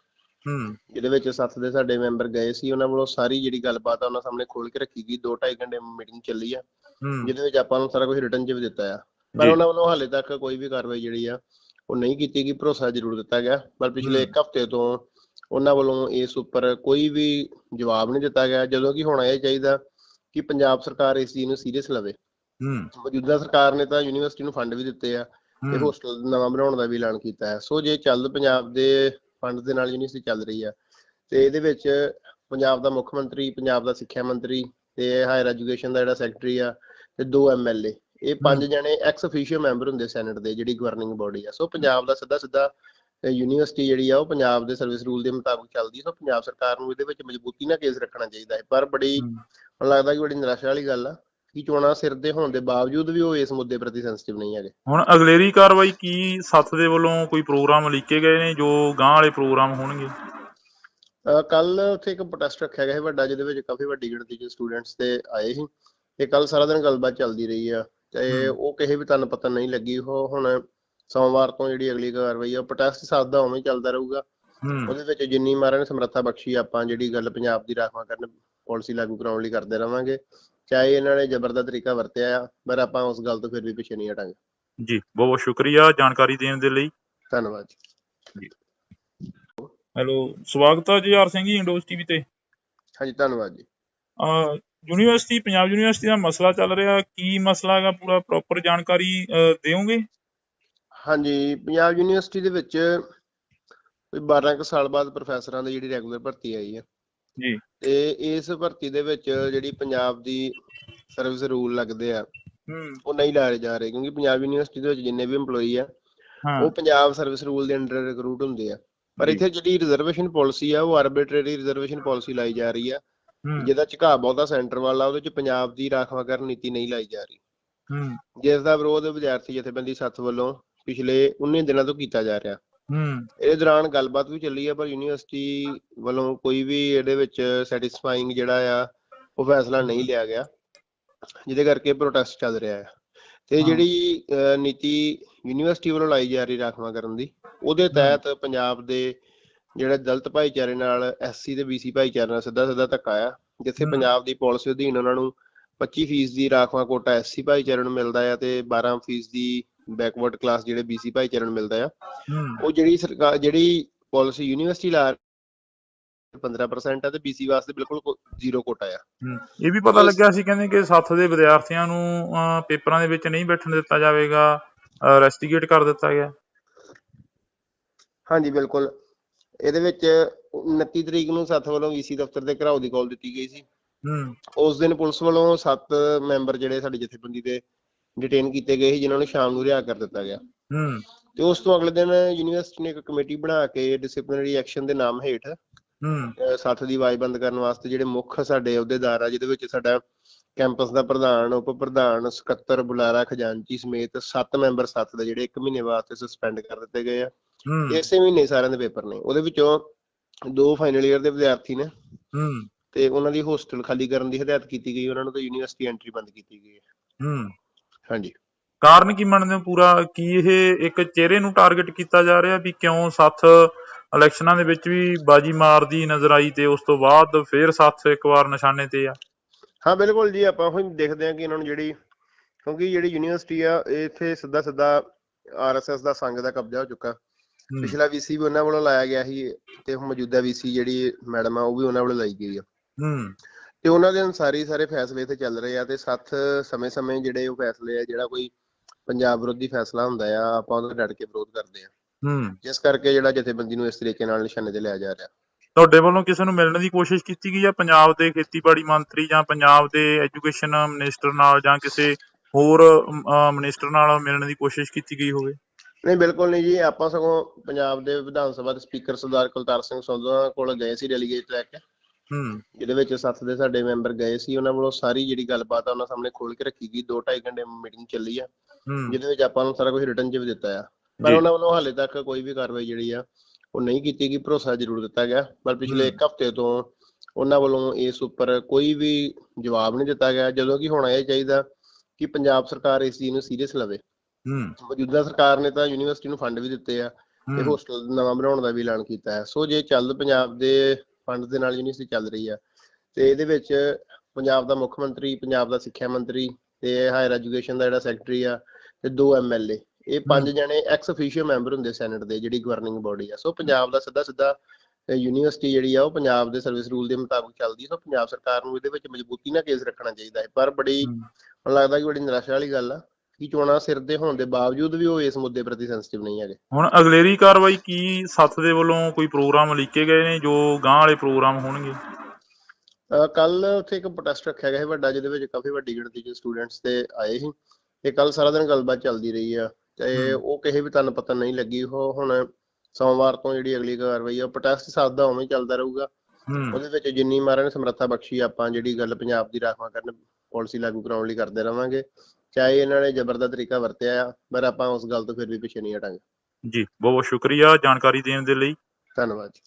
ਜਿਹਦੇ ਵਿੱਚ ਸੱਥ ਦੇ ਸਾਡੇ ਮੈਂਬਰ ਗਏ ਸੀ। ਉਹਨਾਂ ਵੱਲੋਂ ਸਾਰੀ ਜਿਹੜੀ ਗੱਲਬਾਤ ਆ ਉਹਨਾਂ ਸਾਹਮਣੇ ਖੋਲ ਕੇ ਰੱਖੀ ਗਈ। 2-2.5 ਘੰਟੇ ਮੀਟਿੰਗ ਚੱਲੀ ਆ, ਜਿਹਦੇ ਵਿੱਚ ਆਪਾਂ ਨੂੰ ਸਾਰਾ ਕੁਝ ਰਿਟਨ 'ਚ ਵੀ ਦਿੱਤਾ ਆ, ਪਰ ਉਹਨਾਂ ਵੱਲੋਂ ਹਾਲੇ ਤੱਕ ਕੋਈ ਵੀ ਕਾਰਵਾਈ ਜਿਹੜੀ ਆ ਉਹ ਨਹੀਂ ਕੀਤੀ ਗਈ। ਭਰੋਸਾ ਜ਼ਰੂਰ ਦਿੱਤਾ ਗਿਆ, ਪਰ ਪਿਛਲੇ 1 ਹਫ਼ਤੇ ਤੋਂ ਉਹਨਾਂ ਵੱਲੋਂ ਇਸ ਉੱਪਰ ਕੋਈ ਵੀ ਜਵਾਬ ਨਹੀਂ ਦਿੱਤਾ ਗਿਆ, ਜਦੋਂ ਕਿ ਹੋਣਾ ਇਹ ਚਾਹੀਦਾ ਕਿ ਪੰਜਾਬ ਸਰਕਾਰ ਇਸ ਚੀਜ਼ ਨੂੰ ਸੀਰੀਅਸ ਲਵੇ। ਮੌਜੂਦਾ ਸਰਕਾਰ ਨੇ ਤਾਂ ਯੂਨੀਵਰਸਿਟੀ ਨੂੰ ਫੰਡ ਵੀ ਦਿੱਤੇ ਆ ਤੇ ਹੋਸਟਲ ਨਵਾਂ ਬਣਾਉਣ ਦਾ ਵੀ ਐਲਾਨ ਕੀਤਾ ਹੈ। ਸੋ ਜੇ ਪੰਜਾਬ ਦੇ ਫੰਡ ਦੇ ਨਾਲ ਯੂਨੀਵਰਸਿਟੀ ਚੱਲ ਰਹੀ ਆ ਤੇ ਇਹਦੇ ਵਿੱਚ ਪੰਜਾਬ ਦਾ ਮੁੱਖ ਮੰਤਰੀ, ਪੰਜਾਬ ਦਾ ਸਿੱਖਿਆ ਮੰਤਰੀ ਤੇ ਹਾਇਰ ਐਜੂਕੇਸ਼ਨ ਦਾ ਜਿਹੜਾ ਸੈਕਟਰੀ ਆ ਤੇ 2 MLA, ਇਹ 5 ਜਣੇ ਐਕਸ ਅਫੀਸ਼ੀਅਲ ਮੈਂਬਰ ਹੁੰਦੇ ਸੈਨੇਟ ਦੇ, ਜਿਹੜੀ ਗਵਰਨਿੰਗ ਬੋਡੀ ਆ। ਸੋ ਪੰਜਾਬ ਦਾ ਸਿੱਧਾ ਯੂਨੀਵਰਸਿਟੀ ਜਿਹੜੀ ਆ ਉਹ ਪੰਜਾਬ ਦੇ ਸਰਵਿਸ ਰੂਲ ਦੇ ਮੁਤਾਬਕ ਚੱਲਦੀ ਹੈ। ਸੋ ਪੰਜਾਬ ਸਰਕਾਰ ਨੂੰ ਇਹਦੇ ਵਿੱਚ ਮਜ਼ਬੂਤੀ ਨਾਲ ਕੇਸ ਰੱਖਣਾ ਚਾਹੀਦਾ ਹੈ। ਪਰ ਮੈਨੂੰ ਲੱਗਦਾ ਕਿ ਬੜੀ ਨਿਰਾਸ਼ਾ ਵਾਲੀ ਗੱਲ ਆ ਕਿ ਚੋਣਾਂ ਸਿਰ ਦੇ ਹੋਣ ਦੇ ਬਾਵਜੂਦ ਵੀ ਉਹ ਇਸ ਮੁੱਦੇ ਪ੍ਰਤੀ ਸੈਂਸਿਟਿਵ ਨਹੀਂ ਹੈਗੇ। ਹੁਣ ਅਗਲੇਰੀ ਕਾਰਵਾਈ ਕੀ ਸੱਥ ਦੇ ਵੱਲੋਂ ਕੋਈ ਪ੍ਰੋਗਰਾਮ ਲਿਖੇ ਗਏ ਨੇ ਜੋ ਗਾਂਹ ਵਾਲੇ ਪ੍ਰੋਗਰਾਮ ਹੋਣਗੇ? ਕੱਲ ਉੱਥੇ ਇੱਕ ਪ੍ਰੋਟੈਸਟ ਰੱਖਿਆ ਗਿਆ ਸੀ ਵੱਡਾ, ਜਿਹਦੇ ਵਿੱਚ ਕਾਫੀ ਵੱਡੀ ਗਿਣਤੀ 'ਚ ਸਟੂਡੈਂਟਸ ਤੇ ਆਏ ਸੀ ਤੇ ਕੱਲ ਸਾਰਾ ਦਿਨ ਗੱਲਬਾਤ ਚੱਲਦੀ ਰਹੀ ਆ ਤੇ ਉਹ ਕਿਸੇ ਵੀ ਤਨ ਪਤਨ ਨਹੀਂ ਲੱਗੀ। ਉਹ ਹੁਣ ਸੋਮਵਾਰ ਤੋਂ ਜਿਹੜੀ ਅਗਲੀ ਕਾਰਵਾਈ ਆ, ਪ੍ਰੋਟੈਸਟ ਸਾਦਾ ਉਵੇਂ ਚੱਲਦਾ ਰਹੂਗਾ। ਉਹਦੇ ਵਿੱਚ ਜਿੰਨੀ ਮਹਾਰਾਜ ਨੇ ਸਮਰੱਥਾ ਬਖਸ਼ੀ, ਆਪਾਂ ਜਿਹੜੀ ਗੱਲ ਪੰਜਾਬ ਦੀ ਰਾਖਵਾਂਕਰਨ ਪਾਲਿਸੀ ਲਾਗੂ ਕਰਾਉਣ ਲਈ ਕਰਦੇ ਰਵਾਂਗੇ, ਚਾਹੇ ਇਹਨਾਂ ਨੇ ਜ਼ਬਰ ਦਾ ਤਰੀਕਾ ਵਰਤਿਆ ਆ, ਪਰ ਆਪਾਂ ਉਸ ਗੱਲ ਤੋਂ ਫਿਰ ਵੀ ਪਿੱਛੇ ਨਹੀਂ ਹਟਾਂਗੇ। ਜੀ, ਬਹੁਤ ਬਹੁਤ ਸ਼ੁਕਰੀਆ ਜਾਣਕਾਰੀ ਦੇਣ ਦੇ ਲਈ। ਧੰਨਵਾਦ ਜੀ। ਹੈਲੋ, ਸਵਾਗਤ ਹੈ ਜੁਝਾਰ ਸਿੰਘ ਜੀ ਇੰਡੋਜ਼ TV ਤੇ। ਹਾਂਜੀ, ਧੰਨਵਾਦ ਜੀ। ਯੂਨੀਵਰਸਿਟੀ, ਪੰਜਾਬ ਯੂਨੀਵਰਸਿਟੀ ਦਾ ਮਸਲਾ ਚੱਲ ਰਿਹਾ, ਕੀ ਮਸਲਾ ਹੈਗਾ? ਪੂਰਾ ਪ੍ਰੋਪਰ ਜਾਣਕਾਰੀ ਦਿਓਗੇ? ਹਾਂਜੀ, ਪੰਜਾਬ ਯੂਨੀਵਰਸਿਟੀ ਦੇ ਵਿੱਚ ਕੋਈ 12 ਕੁ ਸਾਲ ਬਾਅਦ ਪ੍ਰੋਫੈਸਰਾਂ ਦੀ ਜਿਹੜੀ ਰੈਗੂਲਰ ਭਰਤੀ ਆਈ ਹੈ ਜੀ, ਤੇ ਇਸ ਭਰਤੀ ਦੇ ਵਿੱਚ ਜਿਹੜੀ ਪੰਜਾਬ ਦੀ ਸਰਵਿਸ ਰੂਲ ਲੱਗਦੇ ਆ ਉਹ ਨਹੀਂ ਲਾਏ ਜਾ ਰਹੇ, ਕਿਉਂਕਿ ਪੰਜਾਬ ਯੂਨੀਵਰਸਿਟੀ ਦੇ ਵਿੱਚ ਜਿੰਨੇ ਵੀ EMPLOYEE ਆ ਉਹ ਪੰਜਾਬ ਸਰਵਿਸ ਰੂਲ ਦੇ ਅੰਡਰ ਰਿਕਰੂਟ ਹੁੰਦੇ ਆ। ਪਰ ਇੱਥੇ ਜਿਹੜੀ ਰਿਜ਼ਰਵੇਸ਼ਨ ਪਾਲਿਸੀ ਆ ਉਹ ਆਰਬਿਟਰੇਰੀ ਰਿਜ਼ਰਵੇਸ਼ਨ ਪਾਲਿਸੀ ਲਾਈ ਜਾ ਰਹੀ ਆ, ਜਿਹਦਾ ਝੁਕਾਅ ਬਹੁਤਾ ਸੈਂਟਰ ਵੱਲ ਆ। ਉਹਦੇ ਚ ਪੰਜਾਬ ਦੀ ਰਾਖਵਾਂਕਰਨ ਨੀਤੀ ਨਹੀਂ ਲਾਈ ਜਾ ਰਹੀ, ਜਿਸ ਦਾ ਵਿਰੋਧ ਵਿਦਿਆਰਥੀ ਜਥੇਬੰਦੀ ਸੱਥ ਵੱਲੋਂ ਪਿਛਲੇ 19 ਦਿਨਾਂ ਤੋਂ ਕੀਤਾ ਜਾ ਰਿਹਾ। ਇਹਦੇ ਦੌਰਾਨ ਗੱਲਬਾਤ ਵੀ ਚੱਲੀ ਆ, ਪਰ ਯੂਨੀਵਰਸਿਟੀ ਵੱਲੋਂ ਕੋਈ ਵੀ ਇਹਦੇ ਵਿੱਚ ਸੈਟਿਸਫਾਈਂਗ ਜਿਹੜਾ ਆ ਉਹ ਫੈਸਲਾ ਨਹੀਂ ਲਿਆ ਗਿਆ, ਜਿਹਦੇ ਕਰਕੇ ਪ੍ਰੋਟੈਸਟ ਚੱਲ ਰਿਹਾ ਹੈ। ਤੇ ਜਿਹੜੀ ਨੀਤੀ ਯੂਨੀਵਰਸਿਟੀ ਵੱਲੋਂ ਲਾਈ ਜਾ ਰਹੀ ਰਾਖਵਾਂਕਰਨ ਦੀ, ਉਹਦੇ ਤਹਿਤ ਪੰਜਾਬ ਦੇ ਜਿਹੜੇ ਦਲਿਤ ਭਾਈਚਾਰੇ ਨਾਲ SC ਤੇ BC ਭਾਈਚਾਰੇ ਨਾਲ ਸਿੱਧਾ ਧੱਕਾ ਆ, ਜਿੱਥੇ ਪੰਜਾਬ ਦੀ ਪਾਲਿਸੀ ਅਧੀਨ ਉਹਨਾਂ ਨੂੰ 25% ਦੀ ਰਾਖਵਾਂ ਕੋਟਾ SC ਭਾਈਚਾਰੇ ਨੂੰ ਮਿਲਦਾ ਆ ਤੇ 12% ਦੀ ਬੈਕਵਰਡ ਕਲਾਸ ਜਿਹੜੇ BC ਭਾਈਚਾਰੇ ਨੂੰ ਮਿਲਦਾ ਆ। ਉਹ ਜਿਹੜੀ ਪਾਲਿਸੀ ਯੂਨੀਵਰਸਿਟੀ ਲਾ 15% ਹੈ ਤੇ BC ਵਾਸਤੇ ਬਿਲਕੁਲ 0 ਕੋਟਾ ਆ। ਇਹ ਵੀ ਪਤਾ ਲੱਗਿਆ ਸੀ ਕਹਿੰਦੇ ਕਿ ਸੱਥ ਦੇ ਵਿਦਿਆਰਥੀਆਂ ਨੂੰ ਪੇਪਰਾਂ ਦੇ ਵਿੱਚ ਨਹੀਂ ਬੈਠਣ ਦਿੱਤਾ ਜਾਵੇਗਾ, ਰੈਸਟੀਗੇਟ ਕਰ ਦਿੱਤਾ ਗਿਆ। ਹਾਂਜੀ, ਬਿਲਕੁਲ। ਇਹਦੇ ਵਿੱਚ 29 ਤਰੀਕ ਨੂੰ ਸੱਥ ਵੱਲੋਂ VC ਦਫ਼ਤਰ ਦੇ ਘਿਰਾਓ ਦੀ ਕਾਲ ਦਿੱਤੀ ਗਈ ਸੀ। ਉਸ ਦਿਨ ਪੁਲਿਸ ਵੱਲੋਂ 7 ਮੈਂਬਰ ਜਿਹੜੇ ਸਾਡੀ ਜਥੇਬੰਦੀ ਦੇ ਡਿਟੇਨ ਕੀਤੇ ਗਏ ਸੀ, ਜਿਨ੍ਹਾਂ ਨੂੰ ਸ਼ਾਮ ਨੂੰ ਰਿਹਾ ਕਰ ਦਿੱਤਾ ਗਿਆ। ਤੇ ਉਸ ਤੋਂ ਅਗਲੇ ਦਿਨ ਯੂਨੀਵਰਸਿਟੀ ਨੇ ਇੱਕ ਕਮੇਟੀ ਬਣਾ ਕੇ ਡਿਸਪਲਿਨਰੀ ਐਕਸ਼ਨ ਦੇ ਨਾਮ ਹੇਠ ਸੱਥ ਦੀ ਆਵਾਜ਼ ਬੰਦ ਕਰਨ ਵਾਸਤੇ ਜਿਹੜੇ ਮੁੱਖ ਸਾਡੇ ਅਹੁਦੇਦਾਰ ਆ, ਜਿਹਦੇ ਵਿੱਚ ਸਾਡਾ ਕੈਂਪਸ ਦਾ ਪ੍ਰਧਾਨ, ਉਪ ਪ੍ਰਧਾਨ, ਸਕੱਤਰ, ਬੁਲਾਰਾ, ਖਜ਼ਾਨਚੀ ਸਮੇਤ 7 ਮੈਂਬਰ ਸੱਥ ਦੇ ਜਿਹੜੇ 1 ਮਹੀਨੇ ਵਾਸਤੇ ਸਸਪੈਂਡ ਕਰ ਦਿੱਤੇ ਗਏ ਆ। ਇਸੇ ਮਹੀਨੇ ਸਾਰਿਆਂ ਦੇ ਪੇਪਰ ਨੇ। ਉਹਦੇ ਵਿੱਚੋਂ 2 ਫਾਈਨਲ ਈਅਰ ਦੇ ਵਿਦਿਆਰਥੀ ਨੇ ਤੇ ਉਹਨਾਂ ਦੀ ਹੋਸਟਲ ਖਾਲੀ ਕਰਨ ਦੀ ਹਦਾਇਤ ਕੀਤੀ ਗਈ, ਉਹਨਾਂ ਨੂੰ ਤਾਂ ਯੂਨੀਵਰਸਿਟੀ ਐਂਟਰੀ ਬੰਦ ਕੀਤੀ ਗਈ ਹੈ। ਹਾਂਜੀ, ਕਾਰਨ ਕੀ ਮੰਨਦੇ ਹੋ ਪੂਰਾ? ਕੀ ਇਹ ਇੱਕ ਚਿਹਰੇ ਨੂੰ ਟਾਰਗੇਟ ਕੀਤਾ ਜਾ ਰਿਹਾ ਵੀ ਕਿਉਂ ਸੱਥ ਇਲੈਕਸ਼ਨਾਂ ਦੇ ਵਿੱਚ ਵੀ ਬਾਜੀ ਮਾਰਦੀ ਨਜ਼ਰ ਆਈ ਤੇ ਉਸ ਤੋਂ ਬਾਅਦ ਫੇਰ ਸੱਥ ਇੱਕ ਵਾਰ ਨਿਸ਼ਾਨੇ ਤੇ ਆ? ਹਾਂ ਬਿਲਕੁਲ ਜੀ, ਆਪਾਂ ਉਹੀ ਦੇਖਦੇ ਹਾਂ ਕਿ ਇਹਨਾਂ ਨੂੰ ਕਿਉਂਕਿ ਜਿਹੜੀ ਯੂਨੀਵਰਸਿਟੀ ਆ ਇੱਥੇ ਸਿੱਧਾ RSS ਦਾ ਸੰਘ ਦਾ ਕਬਜ਼ਾ ਹੋ ਚੁੱਕਾ। ਪਿਛਲਾ VC ਵੀ ਉਹਨਾਂ ਵੱਲੋਂ ਲਾਇਆ ਗਿਆ ਸੀ ਤੇ ਮੌਜੂਦਾ VC ਜਿਹੜੀ ਮੈਡਮ ਆ ਉਹ ਵੀ ਉਹਨਾਂ ਵੱਲੋਂ ਲਾਈ ਗਈ ਆ ਤੇ ਉਹਨਾਂ ਦੇ ਅਨੁਸਾਰ ਹੀ ਸਾਰੇ ਫੈਸਲੇ ਇੱਥੇ ਚੱਲ ਰਹੇ ਆ। ਤੇ ਸੱਥ ਸਮੇਂ ਜਿਹੜੇ ਉਹ ਫੈਸਲੇ ਆ, ਜਿਹੜਾ ਕੋਈ ਪੰਜਾਬ ਵਿਰੋਧੀ ਫੈਸਲਾ ਹੁੰਦਾ ਆ, ਆਪਾਂ ਉਹਦਾ ਡਟ ਕੇ ਵਿਰੋਧ ਕਰਦੇ ਆ, ਜਿਸ ਕਰਕੇ ਜਿਹੜਾ ਜਥੇਬੰਦੀ ਨੂੰ ਇਸ ਤਰੀਕੇ ਨਾਲ ਨਿਸ਼ਾਨੇ ਤੇ ਲਿਆ ਜਾ ਰਿਹਾ। ਤੁਹਾਡੇ ਵੱਲੋਂ ਕਿਸੇ ਨੂੰ ਮਿਲਣ ਦੀ ਕੋਸ਼ਿਸ਼ ਕੀਤੀ ਗਈ ਆ ਪੰਜਾਬ ਦੇ ਖੇਤੀਬਾੜੀ ਮੰਤਰੀ ਜਾਂ ਪੰਜਾਬ ਦੇ ਐਜੂਕੇਸ਼ਨ ਮਿਨਿਸਟਰ ਨਾਲ ਜਾਂ ਕਿਸੇ ਹੋਰ ਮਿਨਿਸਟਰ ਨਾਲ ਮਿਲਣ ਦੀ ਕੋਸ਼ਿਸ਼ ਕੀਤੀ ਗਈ ਹੋਵੇ? ਨਹੀਂ, ਬਿਲਕੁਲ ਨਹੀਂ ਜੀ। ਆਪਾਂ ਸਗੋਂ ਪੰਜਾਬ ਦੇ ਵਿਧਾਨ ਸਭਾ ਦੇ ਸਪੀਕਰ ਸਰਦਾਰ ਕੁਲਤਾਰ ਸਿੰਘ ਸੰਧਵਾ ਕੋਲ ਗਏ ਸੀ ਡੈਲੀਗੇਟ ਲੈ ਕੇ, ਜਿਹਦੇ ਵਿੱਚ ਸੱਥ ਦੇ ਸਾਡੇ ਮੈਂਬਰ ਗਏ ਸੀ। ਉਹਨਾਂ ਵੱਲੋਂ ਸਾਰੀ ਜਿਹੜੀ ਗੱਲਬਾਤ ਆ ਉਹਨਾਂ ਸਾਹਮਣੇ ਖੋਲ ਕੇ ਰੱਖੀ ਗਈ। 2-2.5 ਘੰਟੇ ਮੀਟਿੰਗ ਚੱਲੀ ਆ, ਜਿਹਦੇ ਵਿੱਚ ਆਪਾਂ ਨੂੰ ਸਾਰਾ ਕੁਝ ਰਿਟਨ 'ਚ ਵੀ ਦਿੱਤਾ ਆ, ਪਰ ਉਹਨਾਂ ਵੱਲੋਂ ਹਾਲੇ ਤੱਕ ਕੋਈ ਵੀ ਕਾਰਵਾਈ ਜਿਹੜੀ ਆ ਉਹ ਨਹੀਂ ਕੀਤੀ ਗਈ। ਭਰੋਸਾ ਜ਼ਰੂਰ ਦਿੱਤਾ ਗਿਆ, ਪਰ ਪਿਛਲੇ 1 ਹਫ਼ਤੇ ਤੋਂ ਉਹਨਾਂ ਵੱਲੋਂ ਇਸ ਉੱਪਰ ਕੋਈ ਵੀ ਜਵਾਬ ਨਹੀਂ ਦਿੱਤਾ ਗਿਆ, ਜਦੋਂ ਕਿ ਹੋਣਾ ਇਹ ਚਾਹੀਦਾ ਕਿ ਪੰਜਾਬ ਸਰਕਾਰ ਇਸ ਚੀਜ਼ ਨੂੰ ਸੀਰੀਅਸ ਲਵੇ। ਮੌਜੂਦਾ ਸਰਕਾਰ ਨੇ ਤਾਂ ਯੂਨੀਵਰਸਿਟੀ ਨੂੰ ਫੰਡ ਵੀ ਦਿੱਤੇ ਆ ਤੇ ਹੋਸਟਲ ਨਵਾਂ ਬਣਾਉਣ ਦਾ ਵੀ ਐਲਾਨ ਕੀਤਾ ਹੈ। ਸੋ ਜੇ ਪੰਜਾਬ ਦੇ ਫੰਡ ਦੇ ਨਾਲ ਯੂਨੀਵਰਸਿਟੀ ਚੱਲ ਰਹੀ ਆ ਤੇ ਇਹਦੇ ਵਿੱਚ ਪੰਜਾਬ ਦਾ ਮੁੱਖ ਮੰਤਰੀ, ਪੰਜਾਬ ਦਾ ਸਿੱਖਿਆ ਮੰਤਰੀ ਤੇ ਹਾਇਰ ਐਜੂਕੇਸ਼ਨ ਦਾ ਜਿਹੜਾ ਸੈਕਟਰੀ ਆ ਤੇ 2 MLA, ਇਹ 5 ਜਣੇ ਐਕਸ ਅਫੀਸ਼ੀਅਲ ਮੈਂਬਰ ਹੁੰਦੇ ਸੈਨੇਟ ਦੇ, ਜਿਹੜੀ ਗਵਰਨਿੰਗ ਬੋਡੀ ਆ। ਸੋ ਪੰਜਾਬ ਦਾ ਸਿੱਧਾ ਯੂਨੀਵਰਸਿਟੀ ਜਿਹੜੀ ਆ ਉਹ ਪੰਜਾਬ ਦੇ ਸਰਵਿਸ ਰੂਲ ਦੇ ਮੁਤਾਬਕ ਚੱਲਦੀ ਹੈ। ਸੋ ਪੰਜਾਬ ਸਰਕਾਰ ਨੂੰ ਇਹਦੇ ਵਿੱਚ ਮਜ਼ਬੂਤੀ ਨਾਲ ਕੇਸ ਰੱਖਣਾ ਚਾਹੀਦਾ ਹੈ। ਪਰ ਮੈਨੂੰ ਲੱਗਦਾ ਕਿ ਬੜੀ ਨਿਰਾਸ਼ਾ ਵਾਲੀ ਗੱਲ ਆ ਕਿ ਚੋਣਾਂ ਸਿਰ ਦੇ ਹੋਣ ਦੇ ਬਾਵਜੂਦ ਵੀ ਉਹ ਇਸ ਮੁੱਦੇ ਪ੍ਰਤੀ ਸੈਂਸਿਟਿਵ ਨਹੀਂ ਹੈਗੇ। ਹੁਣ ਅਗਲੇਰੀ ਕਾਰਵਾਈ ਕੀ ਸੱਥ ਦੇ ਵੱਲੋਂ ਕੋਈ ਪ੍ਰੋਗਰਾਮ ਲਿਖੇ ਗਏ ਨੇ ਜੋ ਗਾਂਹ ਵਾਲੇ ਪ੍ਰੋਗਰਾਮ ਹੋਣਗੇ? ਕੱਲ ਉੱਥੇ ਇੱਕ ਪ੍ਰੋਟੈਸਟ ਰੱਖਿਆ ਗਿਆ ਸੀ ਵੱਡਾ, ਜਿਹਦੇ ਵਿੱਚ ਕਾਫੀ ਵੱਡੀ ਗਿਣਤੀ 'ਚ ਸਟੂਡੈਂਟਸ ਤੇ ਆਏ ਸੀ ਤੇ ਕੱਲ ਸਾਰਾ ਦਿਨ ਗੱਲਬਾਤ ਚੱਲਦੀ ਰਹੀ ਆ ਤੇ ਉਹ ਕਿਸੇ ਵੀ ਤਨ ਪਤਨ ਨਹੀਂ ਲੱਗੀ। ਉਹ ਹੁਣ ਸੋਮਵਾਰ ਤੋਂ ਜਿਹੜੀ ਅਗਲੀ ਕਾਰਵਾਈ ਆ, ਪ੍ਰੋਟੈਸਟ ਸਾਦਾ ਉਵੇਂ ਚੱਲਦਾ ਰਹੂਗਾ। ਉਹਦੇ ਵਿੱਚ ਜਿੰਨੀ ਮਹਾਰਾਜ ਨੇ ਸਮਰੱਥਾ ਬਖਸ਼ੀ, ਆਪਾਂ ਜਿਹੜੀ ਗੱਲ ਪੰਜਾਬ ਦੀ ਰਾਖਵਾਂ ਕਰਨ ਪਾਲਿਸੀ ਲਾਗੂ ਕਰਾਉਣ ਲਈ ਕਰਦੇ ਰਵਾਂਗੇ, ਚਾਹੇ ਇਹਨਾਂ ਨੇ ਜ਼ਬਰ ਦਾ ਤਰੀਕਾ ਵਰਤਿਆ ਆ, ਪਰ ਆਪਾਂ ਉਸ ਗੱਲ ਤੋਂ ਫਿਰ ਵੀ ਪਿੱਛੇ ਨਹੀਂ ਹਟਾਂਗੇ। ਜੀ, ਬਹੁਤ ਬਹੁਤ ਸ਼ੁਕਰੀਆ ਜਾਣਕਾਰੀ ਦੇਣ ਦੇ ਲਈ। ਧੰਨਵਾਦ ਜੀ।